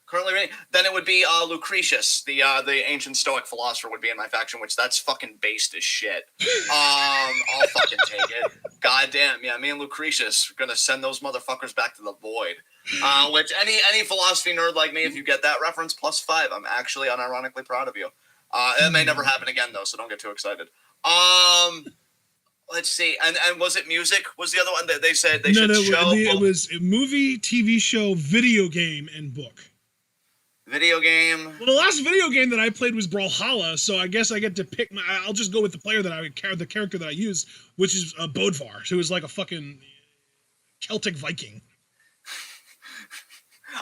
currently read. Then it would be Lucretius, the ancient Stoic philosopher, would be in my faction, which that's fucking based as shit. I'll fucking take it. Goddamn, yeah. Me and Lucretius are gonna send those motherfuckers back to the void. Which any philosophy nerd like me, if you get that reference, +5. I'm actually unironically proud of you. It may never happen again though, so don't get too excited. Let's see, and was it music? Was the other one that they said they should show? It was a movie, TV show, video game, and book. Video game. Well, the last video game that I played was Brawlhalla, so I guess I get to pick my. I'll just go with the player that the character that I use, which is Bodvar, who is like a fucking Celtic Viking.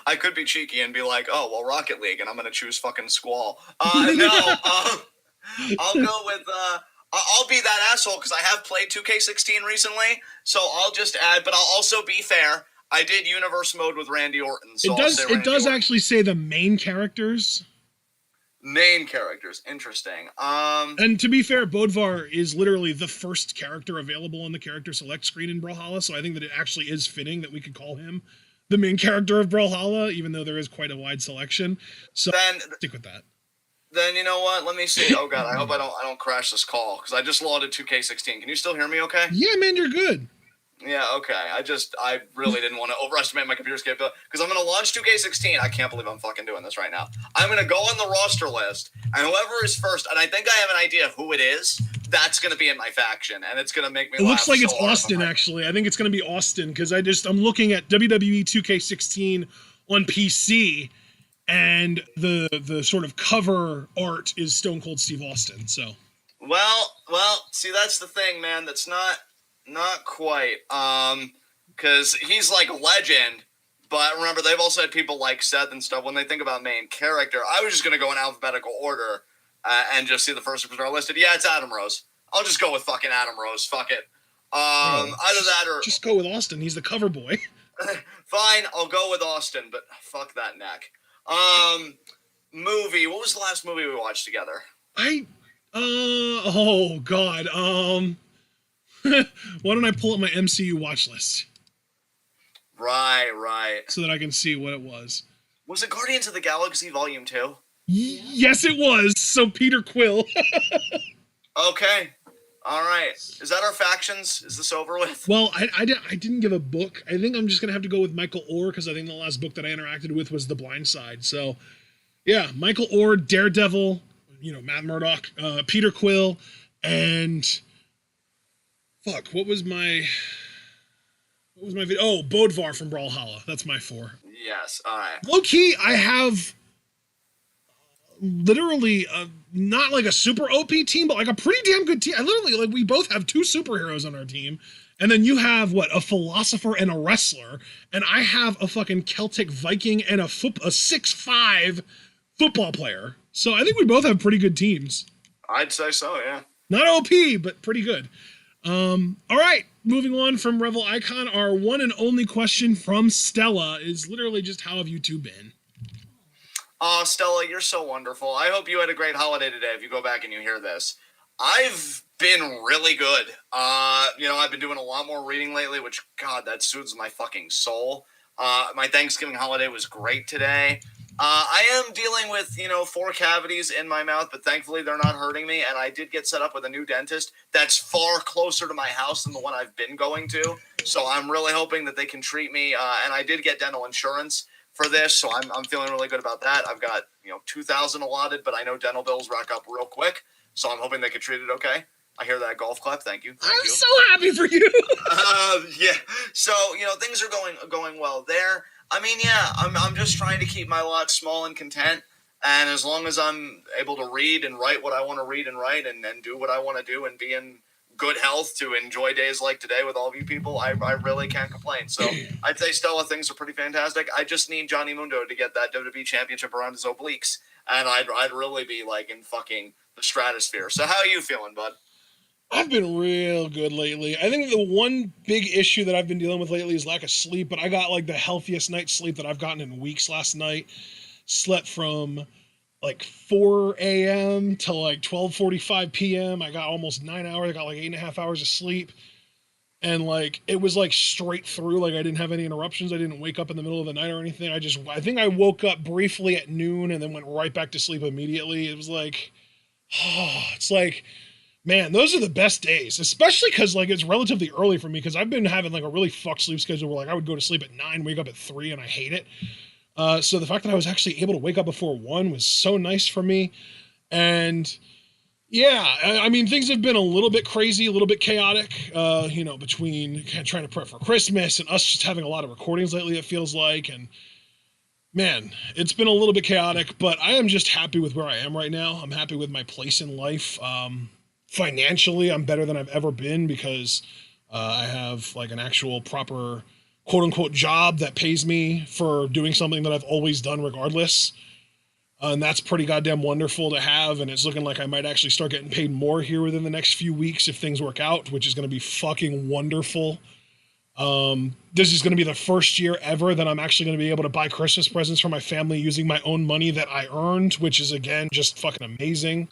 I could be cheeky and be like, oh well, Rocket League, and I'm gonna choose fucking Squall. No, I'll go with. I'll be that asshole because I have played 2K16 recently, so I'll just add. But I'll also be fair. I did universe mode with Randy Orton. So it does actually say the main characters. Main characters, interesting. And to be fair, Bodvar is literally the first character available on the character select screen in Brawlhalla, so I think that it actually is fitting that we could call him the main character of Brawlhalla, even though there is quite a wide selection. So then, stick with that. Then you know what? Let me see. Oh god, I hope I don't crash this call because I just loaded 2K16. Can you still hear me? Okay? Yeah, man, you're good. Yeah, okay. I really didn't want to overestimate my computer's capability because I'm going to launch 2K16. I can't believe I'm fucking doing this right now. I'm going to go on the roster list, and whoever is first, and I think I have an idea of who it is, that's going to be in my faction, and it's going to make me laugh. It looks like it's Austin, actually. I think it's going to be Austin because I'm looking at WWE 2K16 on PC, and the sort of cover art is Stone Cold Steve Austin, so. Well, see, that's the thing, man. That's not quite, because he's like a legend, but remember, they've also had people like Seth and stuff. When they think about main character, I was just going to go in alphabetical order and just see the first superstar listed. Yeah, it's Adam Rose. I'll just go with fucking Adam Rose. Fuck it. Either that or... Just go with Austin. He's the cover boy. Fine, I'll go with Austin, but fuck that neck. Movie. What was the last movie we watched together? Oh, God. Why don't I pull up my MCU watch list? Right. So that I can see what it was. Was it Guardians of the Galaxy Volume 2? Yes, it was. So Peter Quill. Okay. All right. Is that our factions? Is this over with? Well, I didn't give a book. I think I'm just going to have to go with Michael Orr because I think the last book that I interacted with was The Blind Side. So, yeah, Michael Orr, Daredevil, Matt Murdock, Peter Quill, and fuck, what was my video? Oh, Bodvar from Brawlhalla. That's my 4. Yes. All right. Low key, I have literally not like a super OP team, but like a pretty damn good team. I literally, like, we both have 2 superheroes on our team. And then you have what, a philosopher and a wrestler, and I have a fucking Celtic Viking and a 6'5" football player. So I think we both have pretty good teams. I'd say so, yeah. Not OP, but pretty good. All right, moving on from Revel Icon, our one and only question from Stella is literally just, how have you two been? Oh, Stella, you're so wonderful. I hope you had a great holiday today if you go back and you hear this. I've been really good. I've been doing a lot more reading lately, which, God, that soothes my fucking soul. My Thanksgiving holiday was great today. I am dealing with, 4 cavities in my mouth, but thankfully they're not hurting me, and I did get set up with a new dentist that's far closer to my house than the one I've been going to, so I'm really hoping that they can treat me, and I did get dental insurance for this, so I'm feeling really good about that. I've got, $2,000 allotted, but I know dental bills rack up real quick, so I'm hoping they can treat it okay. I hear that golf clap. Thank you. I'm so happy for you. Yeah. So, things are going well there. I mean, yeah, I'm just trying to keep my lot small and content. And as long as I'm able to read and write what I want to read and write and do what I want to do and be in good health to enjoy days like today with all of you people, I really can't complain. So I'd say, Stella, things are pretty fantastic. I just need Johnny Mundo to get that WWE championship around his obliques. And I'd really be like in fucking the stratosphere. So how are you feeling, bud? I've been real good lately. I think the one big issue that I've been dealing with lately is lack of sleep, but I got like the healthiest night's sleep that I've gotten in weeks last night. Slept from like 4 a.m. to like 12:45 p.m. I got almost 9 hours. I got like 8.5 hours of sleep. And like, it was like straight through. Like, I didn't have any interruptions. I didn't wake up in the middle of the night or anything. I think I woke up briefly at noon and then went right back to sleep immediately. It was like, it's like, man, those are the best days, especially because like it's relatively early for me because I've been having like a really fucked sleep schedule where like I would go to sleep at 9, wake up at 3, and I hate it. So the fact that I was actually able to wake up before 1 was so nice for me. And yeah, I mean, things have been a little bit crazy, a little bit chaotic, between kind of trying to prep for Christmas and us just having a lot of recordings lately, it feels like. And man, it's been a little bit chaotic, but I am just happy with where I am right now. I'm happy with my place in life. Financially, I'm better than I've ever been because I have like an actual proper quote unquote job that pays me for doing something that I've always done regardless. And that's pretty goddamn wonderful to have. And it's looking like I might actually start getting paid more here within the next few weeks if things work out, which is going to be fucking wonderful. This is going to be the first year ever that I'm actually going to be able to buy Christmas presents for my family using my own money that I earned, which is again, just fucking amazing.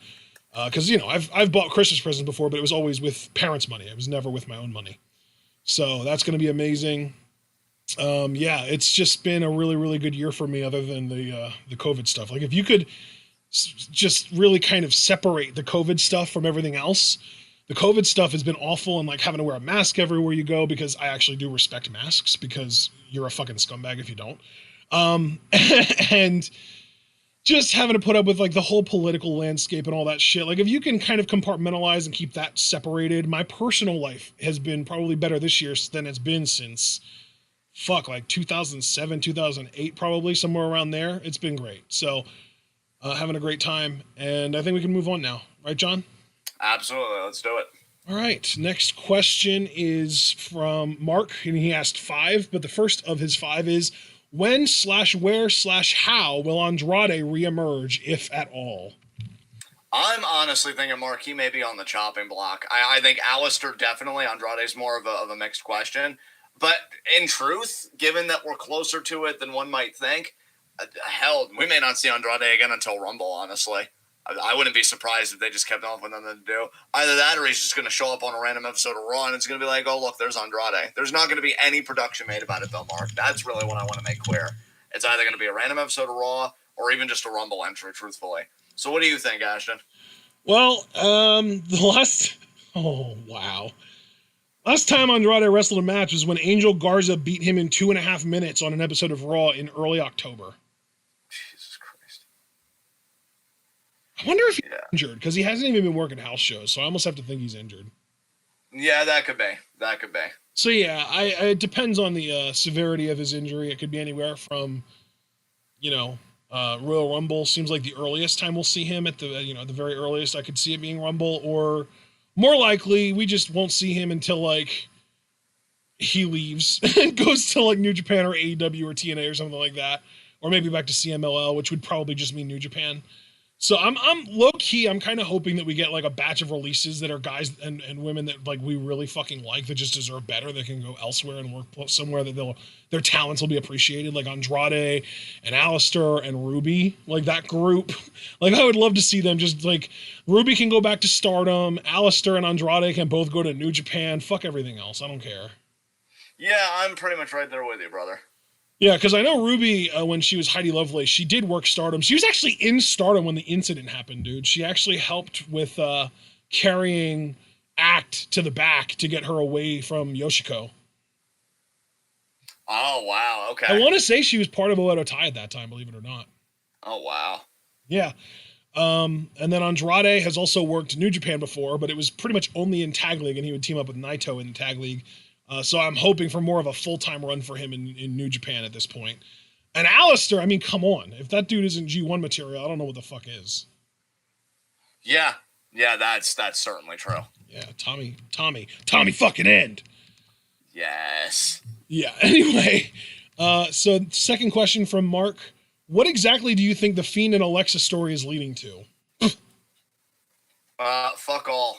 Cause I've bought Christmas presents before, but it was always with parents' money. It was never with my own money. So that's going to be amazing. Yeah, it's just been a really, really good year for me other than the COVID stuff. Like if you could just really kind of separate the COVID stuff from everything else, the COVID stuff has been awful and like having to wear a mask everywhere you go because I actually do respect masks because you're a fucking scumbag if you don't. And just having to put up with like the whole political landscape and all that shit. Like if you can kind of compartmentalize and keep that separated, my personal life has been probably better this year than it's been since like 2007, 2008, probably somewhere around there. It's been great. So having a great time. And I think we can move on now. Right, John? Absolutely. Let's do it. All right. Next question is from Mark, and he asked 5, but the first of his 5 is, when/where/how will Andrade reemerge, if at all? I'm honestly thinking, Mark, he may be on the chopping block. I think Alistair definitely. Andrade's more of a mixed question. But in truth, given that we're closer to it than one might think, hell, we may not see Andrade again until Rumble, honestly. I wouldn't be surprised if they just kept on with nothing to do. Either that or he's just going to show up on a random episode of Raw and it's going to be like, oh, look, there's Andrade. There's not going to be any production made about it, though, Mark. That's really what I want to make clear. It's either going to be a random episode of Raw or even just a Rumble entry, truthfully. So what do you think, Ashton? Well, the last Oh, wow. Last time Andrade wrestled a match was when Angel Garza beat him in 2.5 minutes on an episode of Raw in early October. Jesus Christ. I wonder if he's injured, because he hasn't even been working house shows, so I almost have to think he's injured. Yeah, that could be. That could be. So yeah, it depends on the severity of his injury. It could be anywhere from, Royal Rumble seems like the earliest time we'll see him at the very earliest I could see it being Rumble, or more likely we just won't see him until like he leaves and goes to like New Japan or AEW or TNA or something like that, or maybe back to CMLL, which would probably just mean New Japan. So I'm low key. I'm kind of hoping that we get like a batch of releases that are guys and women that like we really fucking like, that just deserve better. They can go elsewhere and work somewhere that their talents will be appreciated, like Andrade and Alistair and Ruby, like that group. Like I would love to see them just like Ruby can go back to Stardom, Alistair and Andrade can both go to New Japan. Fuck everything else. I don't care. Yeah, I'm pretty much right there with you, brother. Yeah, because I know Ruby, when she was Heidi Lovelace, she did work Stardom. She was actually in Stardom when the incident happened, dude. She actually helped with carrying Act to the back to get her away from Yoshiko. Oh, wow. Okay. I want to say she was part of Oedo Tai at that time, believe it or not. Oh, wow. Yeah. And then Andrade has also worked New Japan before, but it was pretty much only in Tag League, and he would team up with Naito in the Tag League. So I'm hoping for more of a full-time run for him in New Japan at this point. And Alistair, I mean, come on. If that dude isn't G1 material, I don't know what the fuck is. Yeah, that's certainly true. Yeah, Tommy fucking End. Yes. Yeah, anyway. So second question from Mark. What exactly do you think the Fiend and Alexa story is leading to? Fuck all.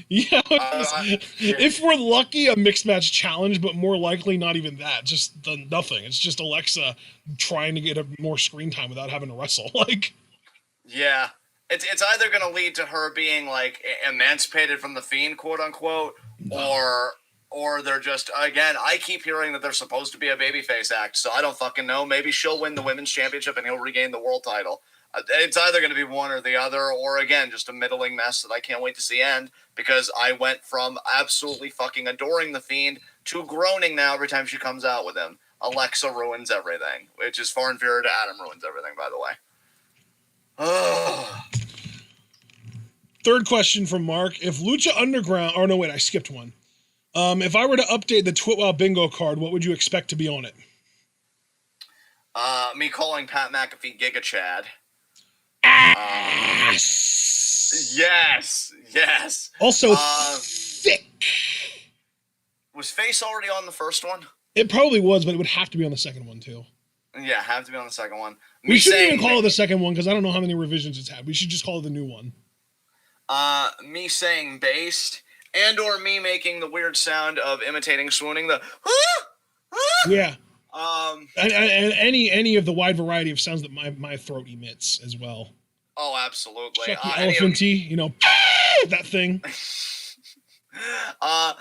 Yeah, if we're lucky, a mixed match challenge, but more likely not even that. Just nothing. It's just Alexa trying to get more screen time without having to wrestle. Like, yeah, it's either going to lead to her being like emancipated from the Fiend, quote unquote, or they're just, again, I keep hearing that they're supposed to be a babyface act, so I don't fucking know. Maybe she'll win the women's championship and he'll regain the world title. It's either going to be one or the other, or again, just a middling mess that I can't wait to see end, because I went from absolutely fucking adoring the Fiend to groaning now every time she comes out with him. Alexa ruins everything, which is far inferior to Adam ruins everything, by the way. Third question from Mark. If Lucha Underground... Oh, no, wait, I skipped one. If I were to update the TWitWoW bingo card, what would you expect to be on it? Me calling Pat McAfee Giga Chad. Yes. Also, thick. Was Face already on the first one? It probably was, but it would have to be on the second one, too. Yeah, have to be on the second one. We shouldn't even call it the second one, because I don't know how many revisions it's had. We should just call it the new one. Me saying based, and or me making the weird sound of imitating swooning, the yeah. And any of the wide variety of sounds that my throat emits as well. Oh, absolutely. Chucky Elephanty, that thing.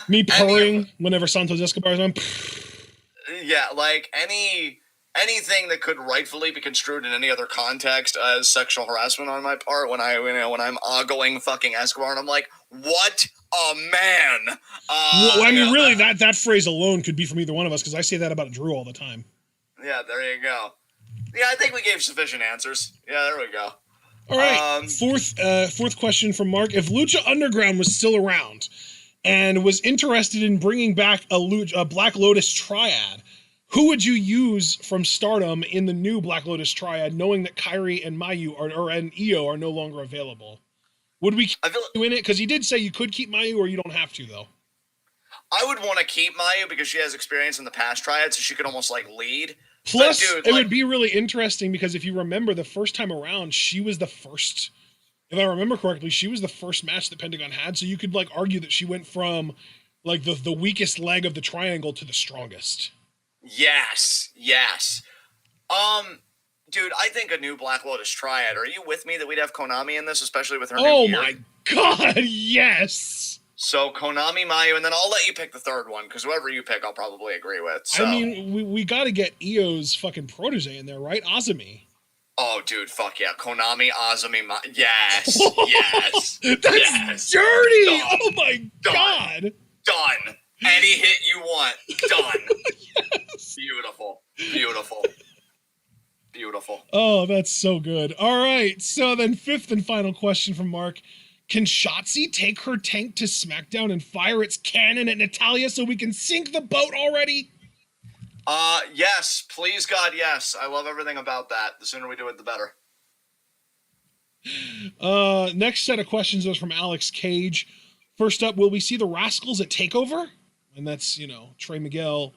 Me purring whenever Santos Escobar's on. Yeah, like anything that could rightfully be construed in any other context as sexual harassment on my part when I'm ogling fucking Escobar, and I'm like, what a man. Well, I mean, really, that phrase alone could be from either one of us, because I say that about Drew all the time. Yeah, there you go. Yeah, I think we gave sufficient answers. Yeah, there we go. All right, fourth question from Mark. If Lucha Underground was still around and was interested in bringing back a Black Lotus triad, who would you use from Stardom in the new Black Lotus triad, knowing that Kairi and Mayu and Io are no longer available? Would we keep you in it? Because he did say you could keep Mayu, or you don't have to, though. I would want to keep Mayu because she has experience in the past triad, so she could almost like lead. Plus, it would be really interesting because if you remember the first time around, she was the first. If I remember correctly, she was the first match that Pentagon had. So you could like argue that she went from like the weakest leg of the triangle to the strongest. Yes. Dude, I think a new Black Lotus triad. Are you with me that we'd have Konami in this, especially with her new gear? Oh my god, yes! So Konami, Mayu, and then I'll let you pick the third one, because whoever you pick, I'll probably agree with. So. I mean, we got to get Io's fucking protege in there, right? Azumi. Oh, dude, fuck yeah. Konami, Azumi, yes, yes, That's yes. dirty! Done. Oh my God! Done. Any hit you want. Done. Yes. Beautiful. Beautiful. Beautiful. Oh, that's so good. All right, so then fifth and final question from Mark. Can Shotzi take her tank to SmackDown and fire its cannon at Natalya so we can sink the boat already? Yes. Please, God, yes. I love everything about that. The sooner we do it, the better. Next set of questions was from Alex Cage. First up, will we see the Rascals at TakeOver? And that's, Trey Miguel,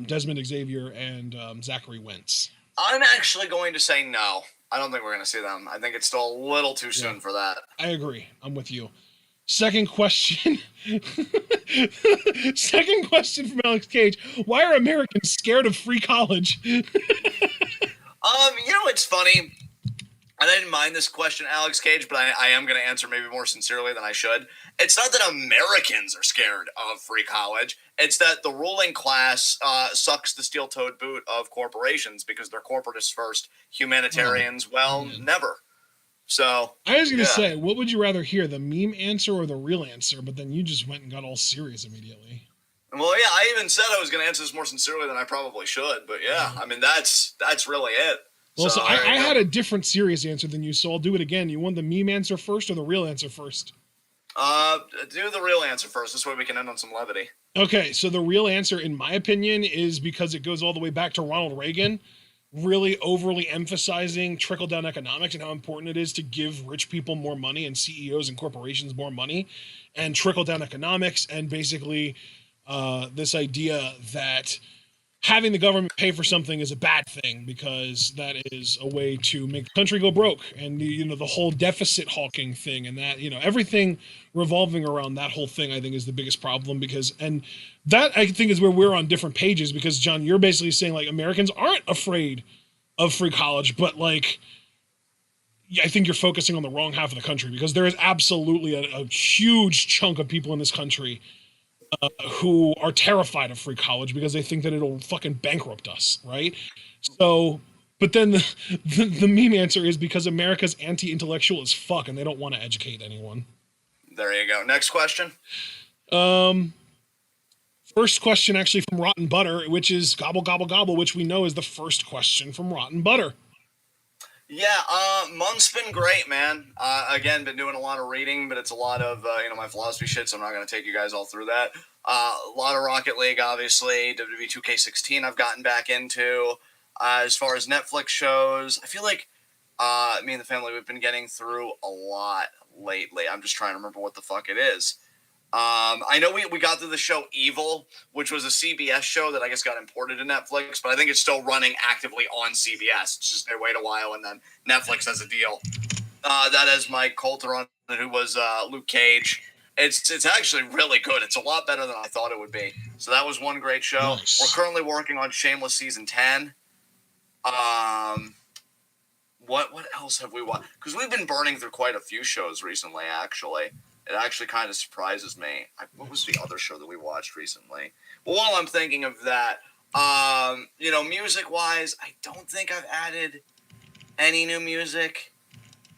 Desmond Xavier, and Zachary Wentz. I'm actually going to say no. I don't think we're going to see them. I think it's still a little too soon for that. I agree. I'm with you. Second question. Second question from Alex Cage. Why are Americans scared of free college? It's funny. I didn't mind this question, Alex Cage, but I am going to answer maybe more sincerely than I should. It's not that Americans are scared of free college. It's that the ruling class sucks the steel-toed boot of corporations because they're corporatists first, humanitarians, never. So I was going to say, what would you rather hear, the meme answer or the real answer? But then you just went and got all serious immediately. Well, yeah, I even said I was going to answer this more sincerely than I probably should. But yeah, I mean, that's really it. Well, so I had a different serious answer than you, so I'll do it again. You want the meme answer first or the real answer first? Do the real answer first. This way we can end on some levity. Okay, so the real answer, in my opinion, is because it goes all the way back to Ronald Reagan, really overly emphasizing trickle-down economics and how important it is to give rich people more money and CEOs and corporations more money, and trickle-down economics, and basically this idea that having the government pay for something is a bad thing because that is a way to make the country go broke. And, the whole deficit hawking thing and that, everything revolving around that whole thing, I think, is the biggest problem and that, I think, is where we're on different pages because, John, you're basically saying, like, Americans aren't afraid of free college, but, like, I think you're focusing on the wrong half of the country because there is absolutely a huge chunk of people in this country who are terrified of free college because they think that it'll fucking bankrupt us, right? So, but then the meme answer is because America's anti-intellectual as fuck and they don't want to educate anyone. There you go. Next question. First question actually from Rotten Butter, which is gobble, gobble, gobble, which we know is the first question from Rotten Butter. Yeah, month's been great, man. Again, been doing a lot of reading, but it's a lot of, my philosophy shit, so I'm not going to take you guys all through that. A lot of Rocket League, obviously. WWE 2K16 I've gotten back into. As far as Netflix shows, I feel like me and the family, we've been getting through a lot lately. I'm just trying to remember what the fuck it is. I know we got through the show Evil, which was a CBS show that I guess got imported to Netflix, but I think it's still running actively on CBS. It's just they wait a while and then Netflix has a deal. That has Mike Coulter on it, who was Luke Cage. It's actually really good. It's a lot better than I thought it would be. So that was one great show. Nice. We're currently working on Shameless season 10. What else have we watched? Because we've been burning through quite a few shows recently, actually. It actually kind of surprises me. What was the other show that we watched recently? Well, while I'm thinking of that, music-wise, I don't think I've added any new music.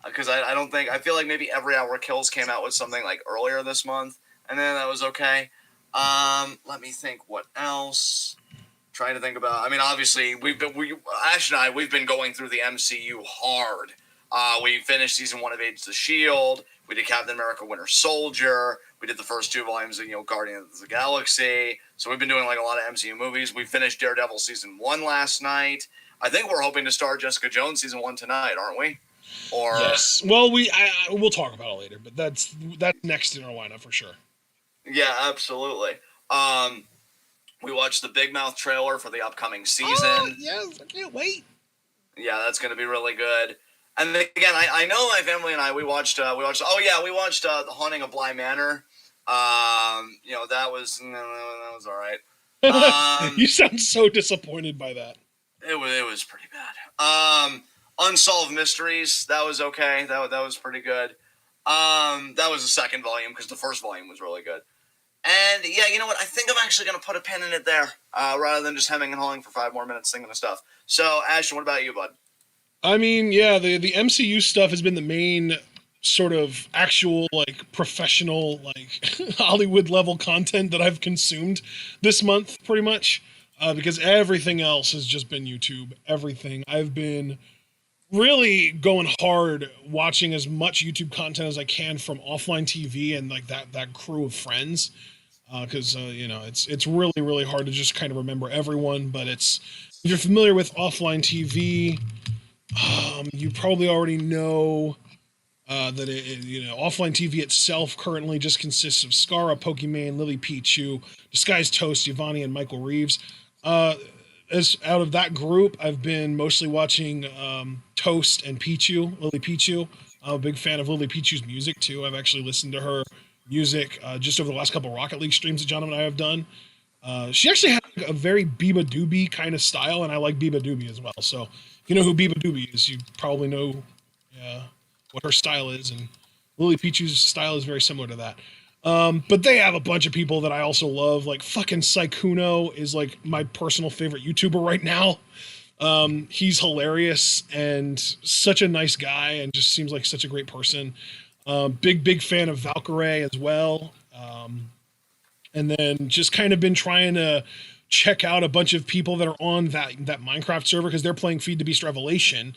Because I feel like maybe Every Hour Kills came out with something like earlier this month, and then that was okay. Let me think what else. Trying to think about, obviously, Ash and I, we've been going through the MCU hard. We finished season 1 of Agents of S.H.I.E.L.D., we did Captain America Winter Soldier, we did the first 2 volumes of, Guardians of the Galaxy, so we've been doing like a lot of MCU movies. We finished Daredevil season 1 last night. I think we're hoping to start Jessica Jones season 1 tonight, aren't we? Or yes. Well, we'll talk about it later, but that's next in our lineup for sure. Yeah, absolutely. We watched the Big Mouth trailer for the upcoming season. Oh, yes, I can't wait. Yeah, that's going to be really good. And then, again, I know my family and I, we watched The Haunting of Bly Manor. That was all right. You sound so disappointed by that. It was pretty bad. Unsolved Mysteries, that was okay. That was pretty good. That was the second volume because the first volume was really good. And yeah, you know what? I think I'm actually going to put a pin in it there rather than just hemming and hawing for 5 more minutes thinking of stuff. So, Ashton, what about you, bud? I mean, yeah, the MCU stuff has been the main sort of actual like professional like Hollywood level content that I've consumed this month pretty much. Because everything else has just been YouTube. Everything. I've been really going hard watching as much YouTube content as I can from offline TV and like that crew of friends. Because you know it's really hard to just kind of remember everyone. But it's if you're familiar with offline TV, you probably already know that you know offline TV itself currently just consists of Skara, Pokimane, Lily Pichu, Disguised Toast, Yvonne, and Michael Reeves. Uh, as out of that group, I've been mostly watching Toast and Pichu, Lily Pichu. I'm a big fan of Lily Pichu's music too. I've actually listened to her music just over the last couple of Rocket League streams that John and I have done. She actually had a very Biba Doobie kind of style, and I like Biba Doobie as well. So if you know who Biba Doobie is, you probably know what her style is, and Lily Pichu's style is very similar to that. But they have a bunch of people that I also love. Like fucking Saikuno is like my personal favorite YouTuber right now. He's hilarious and such a nice guy, and just seems like such a great person. Big fan of Valkyrie as well. And then just kind of been trying to check out a bunch of people that are on that Minecraft server because they're playing Feed the Beast Revelation,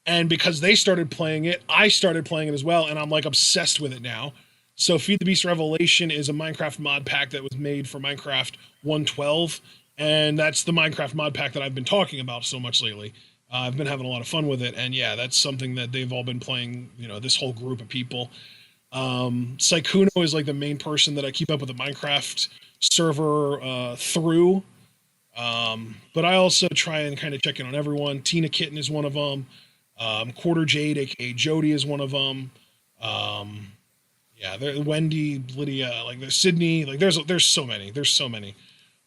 and because they started playing it, I started playing it as well, and I'm like obsessed with it now. So Feed the Beast Revelation is a Minecraft mod pack that was made for Minecraft 1.12, and that's the Minecraft mod pack that I've been talking about so much lately. I've been having a lot of fun with it, and yeah, that's something that they've all been playing. You know, this whole group of people. Saikuno is like the main person that I keep up with the Minecraft server through. But I also try and kind of check in on everyone. Tina Kitten is one of them. Quarter Jade, aka Jody, is one of them. Yeah, Wendy, Lydia, like there's Sydney, like there's so many. There's so many.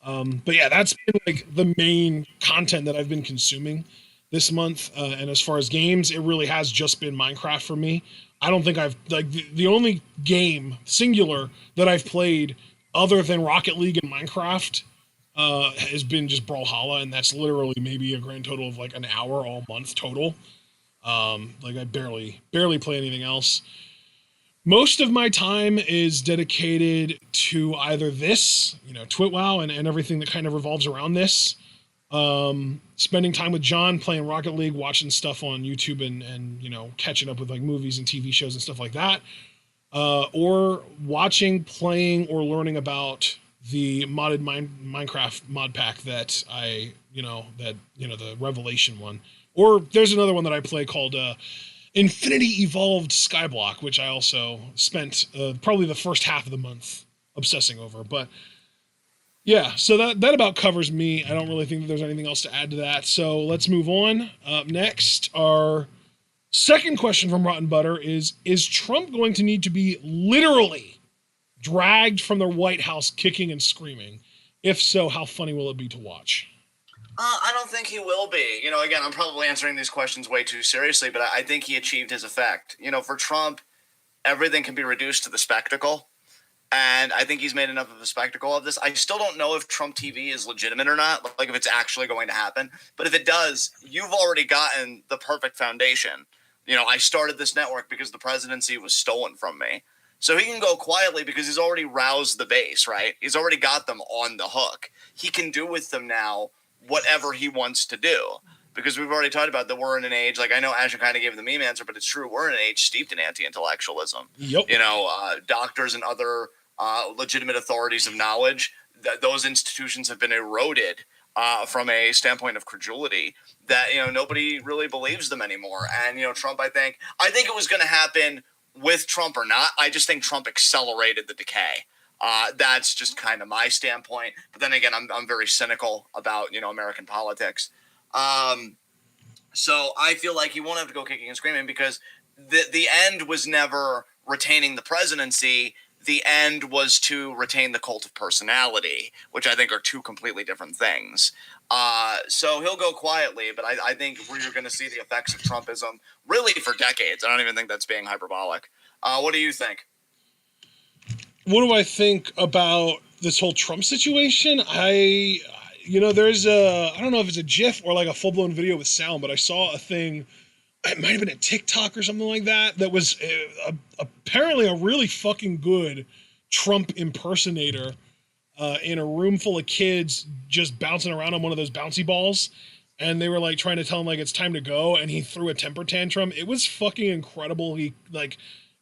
But yeah, that's been like the main content that I've been consuming this month. And as far as games, it really has just been Minecraft for me. I don't think I've like the only game singular that I've played other than Rocket League and Minecraft has been just Brawlhalla, and that's literally maybe a grand total of like an hour all month total. Like I barely play anything else. Most of my time is dedicated to either this, you know, TwitWoW and everything that kind of revolves around this. Spending time with John playing Rocket League, watching stuff on YouTube and you know, catching up with like movies and TV shows and stuff like that. Or watching, playing, or learning about the modded Minecraft mod pack that the Revelation one. Or there's another one that I play called Infinity Evolved Skyblock, which I also spent probably the first half of the month obsessing over. But yeah, so that about covers me. I don't really think that there's anything else to add to that. So let's move on. Up next, our second question from Rotten Butter is Trump going to need to be literally dragged from the White House kicking and screaming? If so, how funny will it be to watch? I don't think he will be. You know, again, I'm probably answering these questions way too seriously, but I think he achieved his effect. You know, for Trump, everything can be reduced to the spectacle. And I think he's made enough of a spectacle of this. I still don't know if Trump TV is legitimate or not, like if it's actually going to happen. But if it does, you've already gotten the perfect foundation. You know, I started this network because the presidency was stolen from me. So he can go quietly because he's already roused the base, right? He's already got them on the hook. He can do with them now whatever he wants to do. Because we've already talked about that we're in an age, like I know Asher kind of gave the meme answer, but it's true. We're in an age steeped in anti-intellectualism. Yep. You know, doctors and other legitimate authorities of knowledge, those institutions have been eroded from a standpoint of credulity that, you know, nobody really believes them anymore. And, you know, Trump, I think it was going to happen with Trump or not. I just think Trump accelerated the decay. That's just kind of my standpoint. But then again, I'm very cynical about, you know, American politics. So I feel like he won't have to go kicking and screaming because the end was never retaining the presidency. The end was to retain the cult of personality, which I think are two completely different things. So he'll go quietly, but I think we're going to see the effects of Trumpism really for decades. I don't even think that's being hyperbolic. What do you think? What do I think about this whole Trump situation? There's I don't know if it's a GIF or like a full-blown video with sound, but I saw a thing it might have been a TikTok or something like that. That was apparently a really fucking good Trump impersonator in a room full of kids just bouncing around on one of those bouncy balls. And they were like trying to tell him like it's time to go, and he threw a temper tantrum. It was fucking incredible. It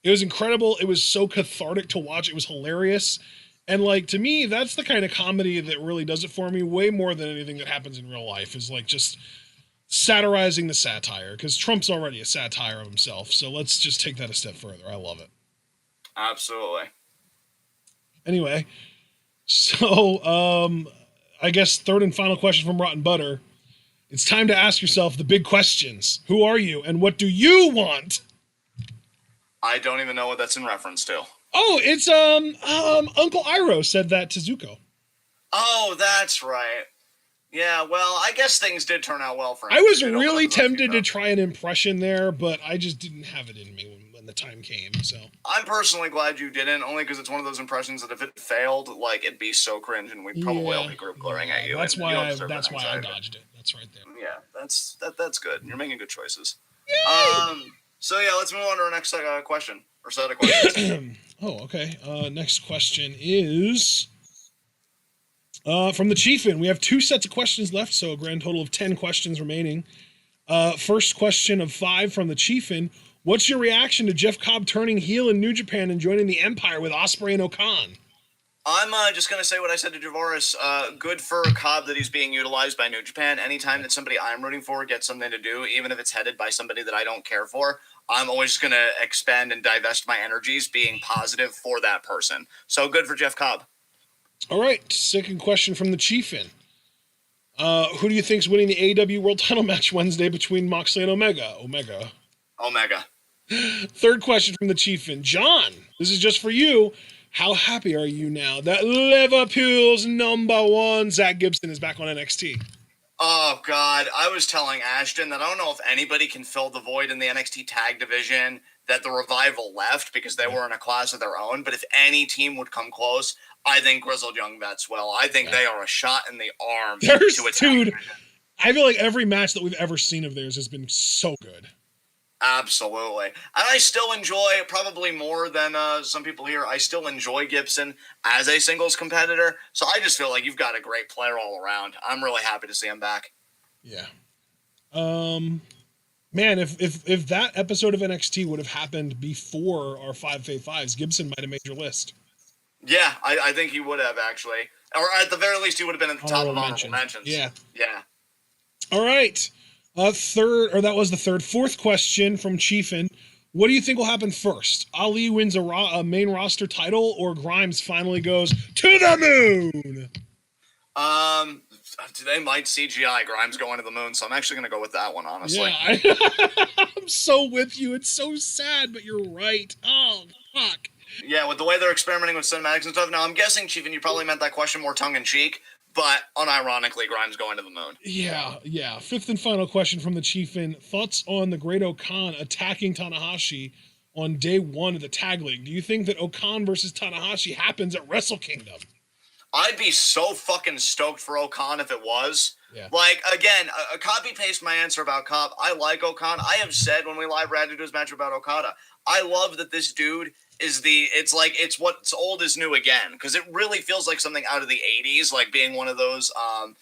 was incredible. It was so cathartic to watch. It was hilarious. And like to me, that's the kind of comedy that really does it for me way more than anything that happens in real life, is like just satirizing the satire, because Trump's already a satire of himself. So let's just take that a step further. I love it. Absolutely. Anyway, so I guess third and final question from Rotten Butter. It's time to ask yourself the big questions. Who are you and what do you want? I don't even know what that's in reference to. Oh, it's Uncle Iroh said that to Zuko. Oh, that's right. Yeah, well, I guess things did turn out well for him. I was really tempted to try an impression there, but I just didn't have it in me when the time came. So I'm personally glad you didn't, only because it's one of those impressions that if it failed, like it'd be so cringe, and we'd probably all be group glaring at you. That's why I dodged it. That's right there. Yeah, that's good. You're making good choices. Yay! So yeah, let's move on to our next question or set of questions. Oh, okay. Next question is from the Chiefin. We have 2 sets of questions left, so a grand total of 10 questions remaining. First question of 5 from the Chiefin. What's your reaction to Jeff Cobb turning heel in New Japan and joining the Empire with Ospreay and Okan? I'm just going to say what I said to Javoris. Good for Cobb that he's being utilized by New Japan. Anytime that somebody I'm rooting for gets something to do, even if it's headed by somebody that I don't care for, I'm always going to expend and divest my energies being positive for that person. So good for Jeff Cobb. All right. Second question from the Chiefin. Who do you think's winning the AEW World Title match Wednesday between Moxley and Omega? Omega. Third question from the Chiefin. John, this is just for you. How happy are you now that Liverpool's #1 Zach Gibson is back on NXT? Oh, God. I was telling Ashton that I don't know if anybody can fill the void in the NXT tag division that the Revival left because they were in a class of their own. But if any team would come close, I think Grizzled Young Vets will. I think they are a shot in the arm to a tag division. I feel like every match that we've ever seen of theirs has been so good. Absolutely. And I still enjoy, probably more than some people here, I still enjoy Gibson as a singles competitor. So I just feel like you've got a great player all around. I'm really happy to see him back. Yeah. Man, if that episode of NXT would have happened before our 5v5s, Gibson might have made your list. Yeah, I think he would have, actually. Or at the very least, he would have been at the top of honorable mentions. Yeah. Yeah. All right. That was the third. Fourth question from Chiefin. What do you think will happen first? Ali wins a main roster title, or Grimes finally goes to the moon? They might CGI Grimes going to the moon, so I'm actually going to go with that one, honestly. Yeah, I'm so with you. It's so sad, but you're right. Oh, fuck. Yeah, with the way they're experimenting with cinematics and stuff. Now, I'm guessing, Chiefin, you probably meant that question more tongue-in-cheek, but unironically, Grimes going to the moon. Yeah. Fifth and final question from the Chiefin. Thoughts on the Great Okan attacking Tanahashi on day 1 of the Tag League? Do you think that Okan versus Tanahashi happens at Wrestle Kingdom? I'd be so fucking stoked for Okan if it was. Yeah. Like, again, copy-paste my answer about Cobb. I like Okan. I have said when we live reacted to his match about Okada, I love that this dude is it's what's old is new again, because it really feels like something out of the 80s, like being one of those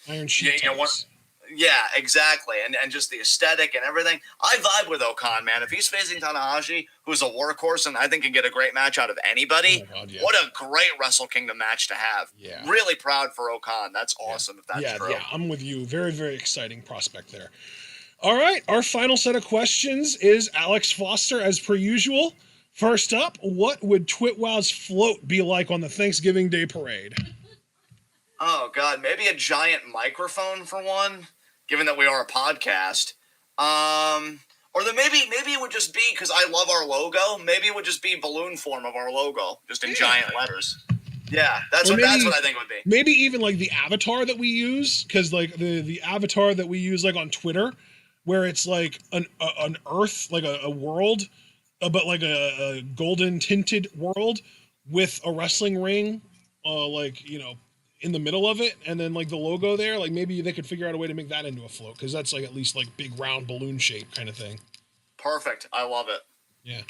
Iron Sheik types. Yeah, exactly. And just the aesthetic and everything. I vibe with Okan, man. If he's facing Tanahashi, who's a workhorse and I think can get a great match out of anybody, what a great Wrestle Kingdom match to have. Yeah. Really proud for Okan. That's awesome if that's true. Yeah, I'm with you. Very, very exciting prospect there. All right, our final set of questions is Alex Foster, as per usual. First up, what would TwitWoW's float be like on the Thanksgiving Day parade? Oh, God, maybe a giant microphone for one, given that we are a podcast. Or then maybe it would just be, because I love our logo, maybe it would just be balloon form of our logo, just in giant letters. Yeah, that's what I think it would be. Maybe even like the avatar that we use, because like the avatar that we use like on Twitter, where it's like an Earth, like a world, but like a golden tinted world with a wrestling ring, in the middle of it, and then like the logo there. Like maybe they could figure out a way to make that into a float, because that's like at least like big round balloon shape kind of thing. Perfect. I love it. Yeah.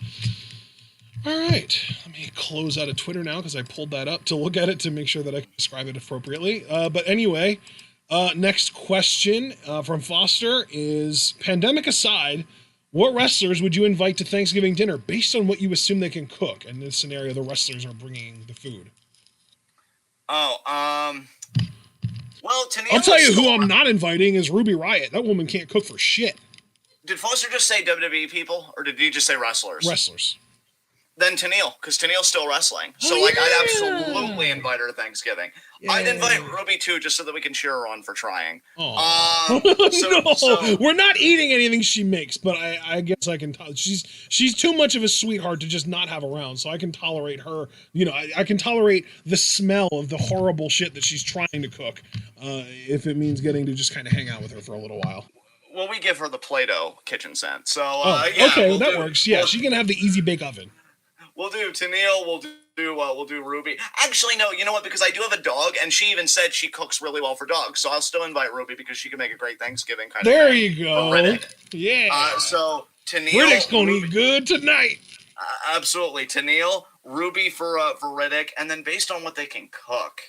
All right. Let me close out of Twitter now because I pulled that up to look at it to make sure that I can describe it appropriately. But anyway, next question from Foster is, pandemic aside, what wrestlers would you invite to Thanksgiving dinner based on what you assume they can cook? In this scenario, the wrestlers are bringing the food. Oh, well, Tennille, I'll tell you who I'm not inviting is Ruby Riott. That woman can't cook for shit. Did Foster just say WWE people, or did he just say wrestlers? Wrestlers. Then Tennille, because Tennille's still wrestling. So, I'd absolutely invite her to Thanksgiving. Yeah. I'd invite Ruby, too, just so that we can cheer her on for trying. No, we're not eating anything she makes, but I guess I can she's too much of a sweetheart to just not have around, so I can tolerate her. You know, I can tolerate the smell of the horrible shit that she's trying to cook, if it means getting to just kind of hang out with her for a little while. Well, we give her the Play-Doh kitchen scent, so, okay, that works. Yeah, she can have the Easy Bake Oven. We'll do Tennille, we'll do Ruby. Actually, no, you know what? Because I do have a dog, and she even said she cooks really well for dogs, so I'll still invite Ruby because she can make a great Thanksgiving kind of thing. There you go. Yeah. So Tennille, Riddick's gonna eat good tonight. Absolutely, Tennille, Ruby for Riddick, and then based on what they can cook.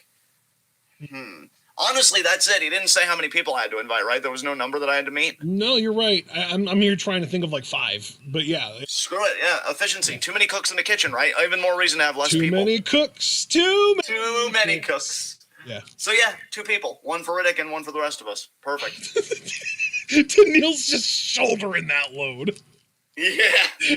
Honestly, that's it. He didn't say how many people I had to invite, right? There was no number that I had to meet. No, you're right. I'm here trying to think of like 5, but yeah. Screw it. Yeah, efficiency. Too many cooks in the kitchen, right? Even more reason to have less people. Too many cooks. Too many cooks. Yeah. So yeah, 2 people. 1 for Riddick and 1 for the rest of us. Perfect. Tennille's just shouldering that load. Yeah.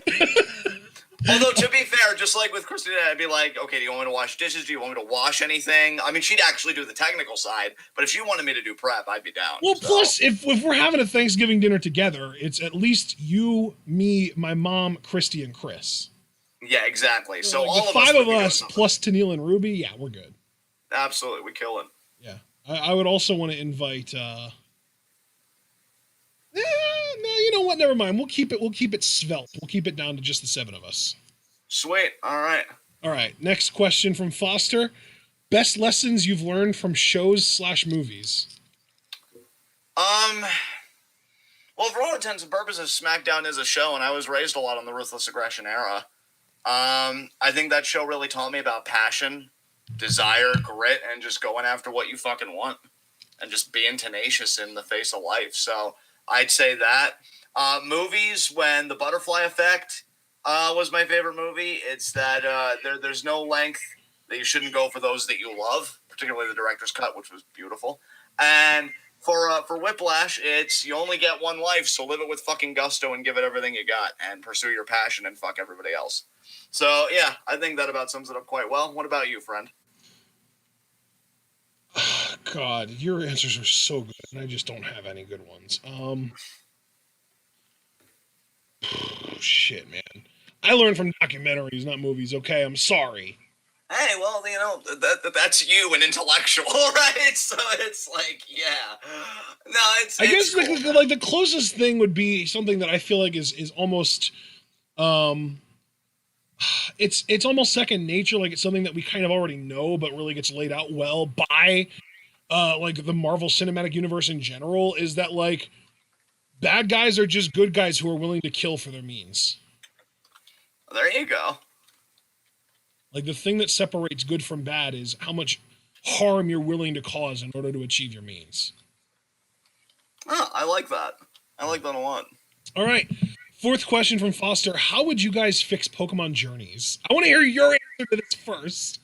Although, to be fair, just like with Christina, I'd be like, okay, do you want me to wash dishes? Do you want me to wash anything? I mean, she'd actually do the technical side, but if she wanted me to do prep, I'd be down. Well, so. Plus, if we're having a Thanksgiving dinner together, it's at least you, me, my mom, Christy, and Chris. Yeah, exactly. So like all the 5 of us plus Tennille and Ruby, yeah, we're good. Absolutely, we kill it. Yeah. I would also want to invite... no, you know what? Never mind. We'll keep it svelte. We'll keep it down to just the 7 of us. Sweet. All right. Next question from Foster. Best lessons you've learned from shows/movies? Well, for all intents and purposes, SmackDown is a show, and I was raised a lot on the Ruthless Aggression era. I think that show really taught me about passion, desire, grit, and just going after what you fucking want, and just being tenacious in the face of life. So I'd say that. Movies, when The Butterfly Effect was my favorite movie. It's that there's no length that you shouldn't go for those that you love, particularly the director's cut, which was beautiful. And for Whiplash, it's you only get one life, so live it with fucking gusto and give it everything you got and pursue your passion and fuck everybody else. So, yeah, I think that about sums it up quite well. What about you, friend? God, your answers are so good, and I just don't have any good ones. Shit, man. I learned from documentaries, not movies. Okay, I'm sorry. Hey, well, you know, that's you, an intellectual, right? So it's like, yeah. No, I guess cool. like the closest thing would be something that I feel like is almost, it's almost second nature. Like it's something that we kind of already know, but really gets laid out well by, like the Marvel Cinematic Universe in general. Is that like bad guys are just good guys who are willing to kill for their means. There you go. Like the thing that separates good from bad is how much harm you're willing to cause in order to achieve your means. Oh, I like that. I like that a lot. All right. 4th question from Foster. How would you guys fix Pokemon Journeys? I want to hear your answer to this first.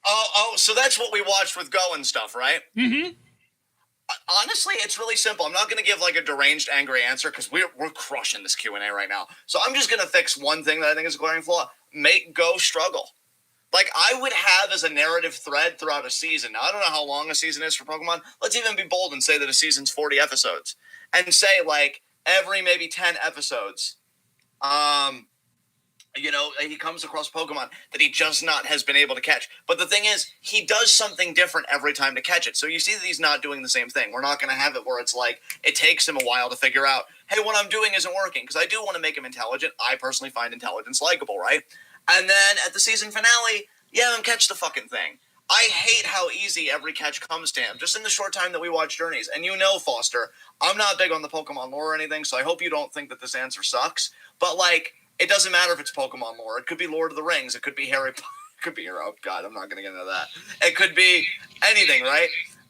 Oh, so that's what we watched with Go and stuff, right? Mm-hmm. Honestly, it's really simple. I'm not going to give like a deranged, angry answer because we're crushing this Q&A right now. So I'm just going to fix one thing that I think is a glaring flaw. Make Go struggle. Like, I would have as a narrative thread throughout a season. Now, I don't know how long a season is for Pokemon. Let's even be bold and say that a season's 40 episodes. And say, like, every maybe 10 episodes, you know, he comes across Pokemon that he just has been able to catch. But the thing is, he does something different every time to catch it. So you see that he's not doing the same thing. We're not going to have it where it's like, it takes him a while to figure out, hey, what I'm doing isn't working. Because I do want to make him intelligent. I personally find intelligence likable, right? And then at the season finale, yeah, catch the fucking thing. I hate how easy every catch comes to him, just in the short time that we watch Journeys. And you know, Foster, I'm not big on the Pokemon lore or anything, so I hope you don't think that this answer sucks. But, like, it doesn't matter if it's Pokemon lore. It could be Lord of the Rings. It could be Harry Potter. It could be, oh, God, I'm not going to get into that. It could be anything, right?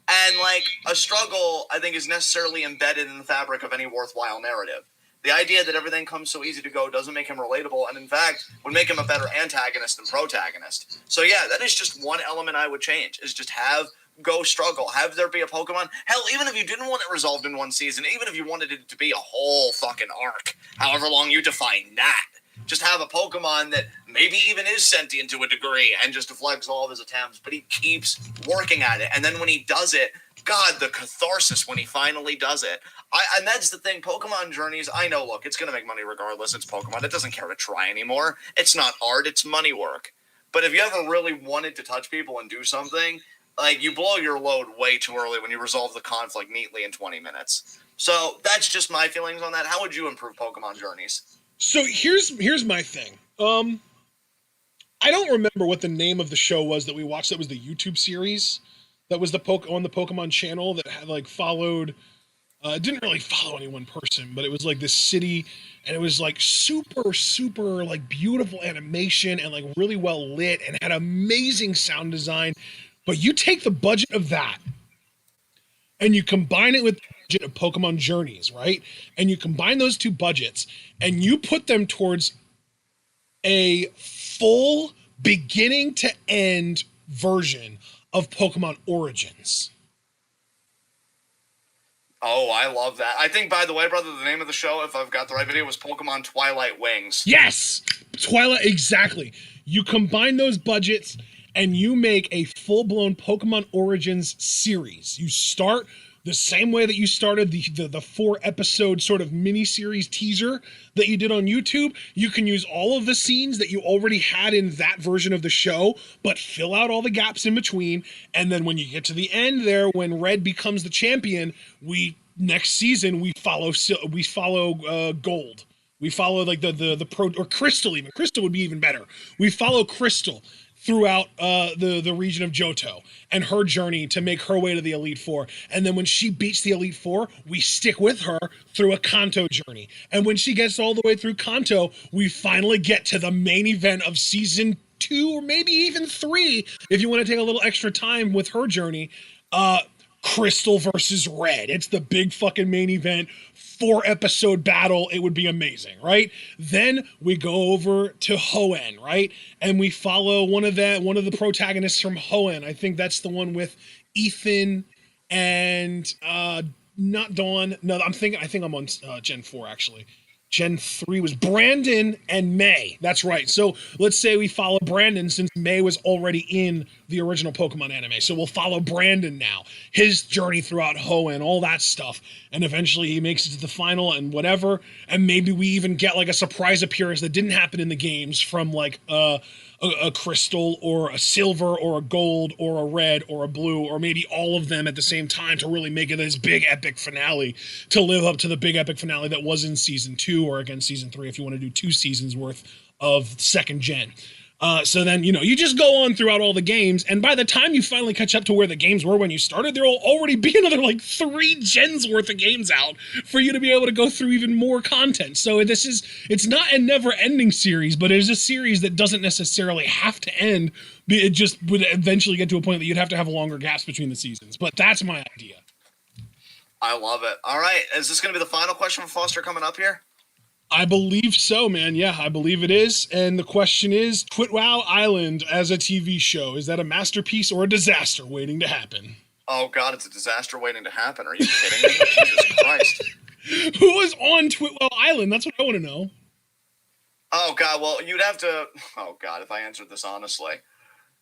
And, like, a struggle, I think, is necessarily embedded in the fabric of any worthwhile narrative. The idea that everything comes so easy to go doesn't make him relatable, and in fact, would make him a better antagonist than protagonist. So yeah, that is just one element I would change, is just have Go struggle. Have there be a Pokemon. Hell, even if you didn't want it resolved in one season, even if you wanted it to be a whole fucking arc, however long you define that, just have a Pokemon that maybe even is sentient to a degree and just deflects all of his attempts, but he keeps working at it. And then when he does it, God, the catharsis when he finally does it. And that's the thing, Pokemon Journeys, I know, look, it's going to make money regardless. It's Pokemon. It doesn't care to try anymore. It's not art. It's money work. But if you ever really wanted to touch people and do something, like, you blow your load way too early when you resolve the conflict neatly in 20 minutes. So that's just my feelings on that. How would you improve Pokemon Journeys? So here's my thing. I don't remember what the name of the show was that we watched. That was the YouTube series. That was on the Pokemon channel that had, like, followed. It didn't really follow any one person, but it was like this city, and it was like super, super, like, beautiful animation and, like, really well lit and had amazing sound design. But you take the budget of that and you combine it with the budget of Pokemon Journeys, right? And you combine those two budgets and you put them towards a full beginning to end version of Pokemon Origins. Oh, I love that. I think, by the way, brother, the name of the show, if I've got the right video, was Pokemon Twilight Wings. Yes! Twilight, exactly. You combine those budgets and you make a full-blown Pokemon Origins series. You start the same way that you started the 4-episode sort of mini-series teaser that you did on YouTube. You can use all of the scenes that you already had in that version of the show, but fill out all the gaps in between. And then when you get to the end there, when Red becomes the champion, next season we follow Gold. We follow, like, the Pro, or Crystal even. Crystal would be even better. We follow Crystal throughout the region of Johto and her journey to make her way to the Elite Four. And then when she beats the Elite Four, we stick with her through a Kanto journey. And when she gets all the way through Kanto, we finally get to the main event of Season 2, or maybe even 3, if you want to take a little extra time with her journey. Crystal versus Red. It's the big fucking main event, 4-episode battle. It would be amazing, right? Then we go over to Hoenn, right? And we follow one of the protagonists from Hoenn. I think that's the one with Ethan and not Dawn. No, I think I'm on Gen 4 actually. Gen 3 was Brandon and May. That's right. So let's say we follow Brandon, since May was already in the original Pokemon anime. So we'll follow Brandon now. His journey throughout Hoenn, all that stuff. And eventually he makes it to the final and whatever. And maybe we even get, like, a surprise appearance that didn't happen in the games from, like, a Crystal or a Silver or a Gold or a Red or a Blue, or maybe all of them at the same time, to really make it this big epic finale, to live up to the big epic finale that was in Season 2, or again Season 3 if you want to do 2 seasons worth of second gen. So then, you just go on throughout all the games, and by the time you finally catch up to where the games were when you started, there will already be another, like, 3 gens worth of games out for you to be able to go through even more content. So it's not a never-ending series, but it is a series that doesn't necessarily have to end. It just would eventually get to a point that you'd have to have longer gaps between the seasons. But that's my idea. I love it. All right, is this going to be the final question for Foster coming up here? I believe so, man. Yeah, I believe it is. And the question is, TWitWoW Island as a TV show, is that a masterpiece or a disaster waiting to happen? Oh, God, it's a disaster waiting to happen. Are you kidding me? Jesus Christ. Who was on TWitWoW Island? That's what I want to know. Oh, God, well, you'd have to... Oh, God, if I answered this honestly.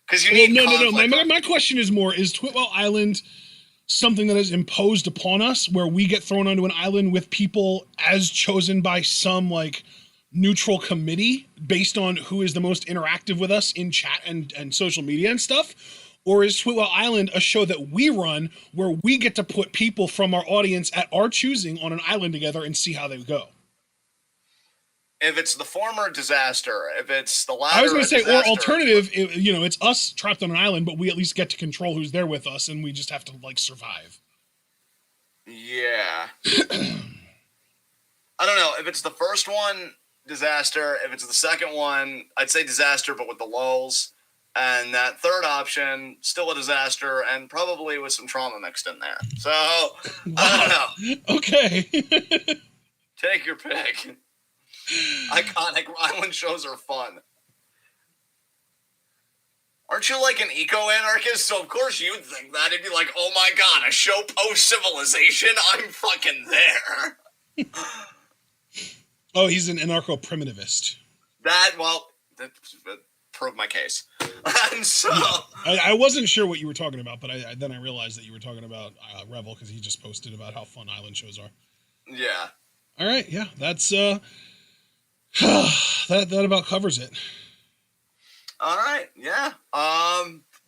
Because you need conflict. No. My question is more, is TWitWoW Island something that is imposed upon us, where we get thrown onto an island with people as chosen by some, like, neutral committee based on who is the most interactive with us in chat and social media and stuff? Or is TWitWoW Island a show that we run where we get to put people from our audience at our choosing on an island together and see how they go? If it's the former, disaster. If it's the latter, I was going to say, disaster. or alternative, it's us trapped on an island, but we at least get to control who's there with us, and we just have to, like, survive. Yeah. I don't know. If it's the first one, disaster. If it's the second one, I'd say disaster, but with the lulls. And that third option, still a disaster, and probably with some trauma mixed in there. So, wow. I don't know. Okay. Take your pick. Iconic island shows are fun. Aren't you like an eco-anarchist? So of course you'd think that. It'd be like, oh my god, a show post-civilization? I'm fucking there. Oh, he's an anarcho-primitivist. That proved my case. And so... Yeah. I wasn't sure what you were talking about, but then I realized that you were talking about Revel, because he just posted about how fun island shows are. Yeah. All right, yeah, that's... that about covers it. All right, yeah.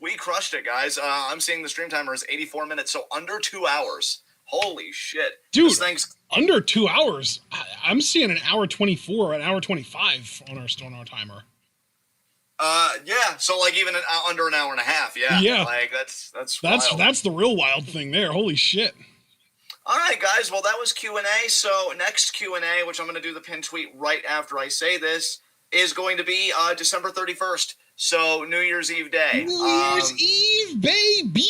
We crushed it, guys. I'm seeing the stream timer is 84 minutes, so under 2 hours. Holy shit. Dude, under 2 hours? I'm seeing an hour 24, an hour 25 on our timer. Yeah, so like even under an hour and a half, yeah. Yeah. Like that's wild. That's the real wild thing there. Holy shit. All right, guys. Well, that was Q&A. So next Q&A, which I'm going to do the pin tweet right after I say this, is going to be December 31st. So New Year's Eve day. New Year's Eve, baby!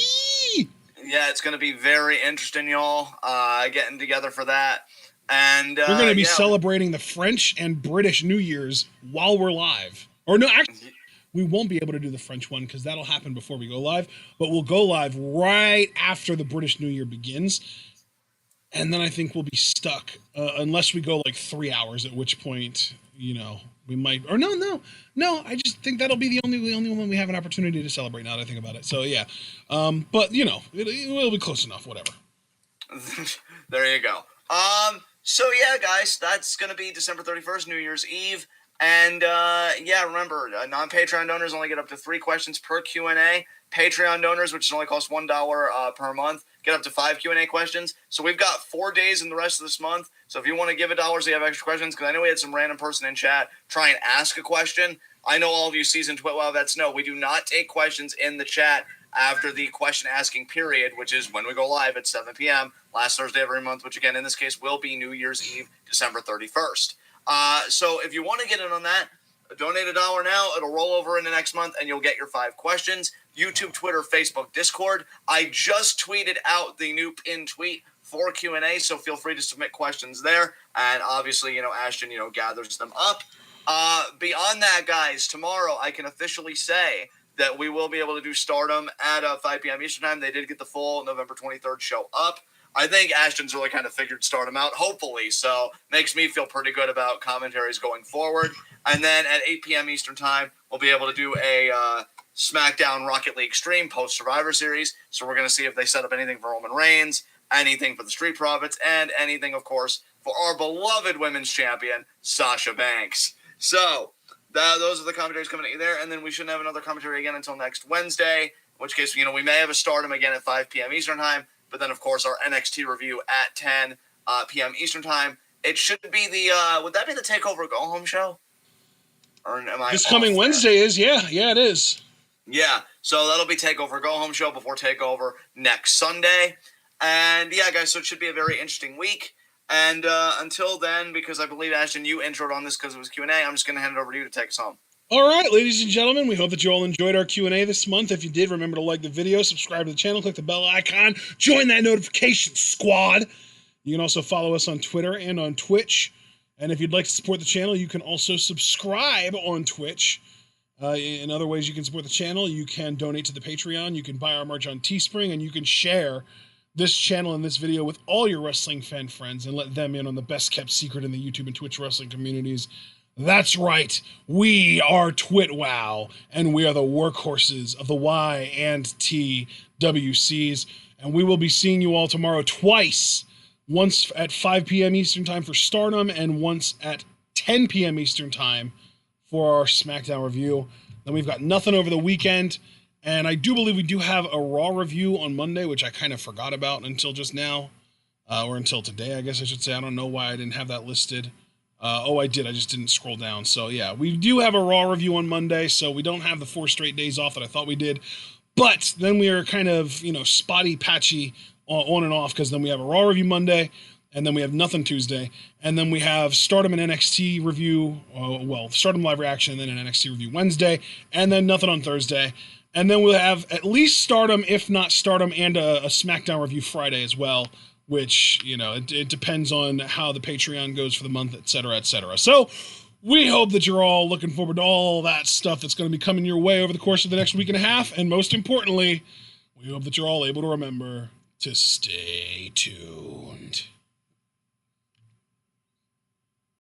Yeah, it's going to be very interesting, y'all. Getting together for that. And we're going to be celebrating the French and British New Year's while we're live. Or no, actually, we won't be able to do the French one because that'll happen before we go live. But we'll go live right after the British New Year begins. And then I think we'll be stuck unless we go like 3 hours, at which point, we might, or no. I just think that'll be the only one we have an opportunity to celebrate now that I think about it. So yeah. But it will be close enough, whatever. There you go. So yeah, guys, that's going to be December 31st, New Year's Eve. And remember, non-Patreon donors only get up to 3 questions per Q&A. Patreon donors, which only costs $1 per month, get up to 5 Q&A questions. So we've got 4 days in the rest of this month. So if you want to give $1 so you have extra questions, because I know we had some random person in chat try and ask a question. I know all of you seasoned TWitWoW vets know we do not take questions in the chat after the question asking period, which is when we go live at 7 p.m. last Thursday of every month, which again in this case will be New Year's Eve, December 31st. So if you want to get in on that, donate $1 now. It'll roll over in the next month, and you'll get your 5 questions. YouTube, Twitter, Facebook, Discord. I just tweeted out the new pin tweet for Q&A, so feel free to submit questions there. And obviously, Ashton, gathers them up. Beyond that, guys, tomorrow I can officially say that we will be able to do Stardom at 5 p.m. Eastern Time. They did get the full November 23rd show up. I think Ashton's really kind of figured Stardom out, hopefully, so makes me feel pretty good about commentaries going forward. And then at 8 p.m. Eastern Time, we'll be able to do a SmackDown Rocket League stream post-Survivor Series. So we're going to see if they set up anything for Roman Reigns, anything for the Street Profits, and anything, of course, for our beloved women's champion, Sasha Banks. So those are the commentaries coming at you there, and then we shouldn't have another commentary again until next Wednesday, in which case, we may have a Stardom again at 5 p.m. Eastern Time. But then, of course, our NXT review at 10 p.m. Eastern Time. It should be would that be the TakeOver Go Home show? Or am I this coming Wednesday is, yeah, it is. Yeah, so that'll be TakeOver Go Home show before TakeOver next Sunday. And yeah, guys, so it should be a very interesting week. And until then, because I believe, Ashton, you introed on this because it was Q&A, I'm just going to hand it over to you to take us home. All right, ladies and gentlemen, we hope that you all enjoyed our Q&A this month. If you did, remember to like the video, subscribe to the channel, click the bell icon, join that notification squad. You can also follow us on Twitter and on Twitch. And if you'd like to support the channel, you can also subscribe on Twitch. In other ways you can support the channel, you can donate to the Patreon, you can buy our merch on Teespring, and you can share this channel and this video with all your wrestling fan friends and let them in on the best kept secret in the YouTube and Twitch wrestling communities. That's right, we are TWitWoW, and we are the workhorses of the Y and T WCs, and we will be seeing you all tomorrow twice, once at 5 p.m. Eastern Time for Stardom, and once at 10 p.m. Eastern Time for our SmackDown review. Then we've got nothing over the weekend, and I do believe we do have a Raw review on Monday, which I kind of forgot about until just now, or until today, I guess I should say. I don't know why I didn't have that listed. Oh, I did. I just didn't scroll down. So, yeah, we do have a Raw review on Monday, so we don't have the 4 straight days off that I thought we did. But then we are kind of, spotty, patchy on and off, because then we have a Raw review Monday, and then we have nothing Tuesday, and then we have Stardom and NXT review, Stardom live reaction, and then an NXT review Wednesday, and then nothing on Thursday. And then we'll have at least Stardom, if not Stardom, and a SmackDown review Friday as well, which, it depends on how the Patreon goes for the month, et cetera, et cetera. So we hope that you're all looking forward to all that stuff that's going to be coming your way over the course of the next week and a half. And most importantly, we hope that you're all able to remember to stay tuned.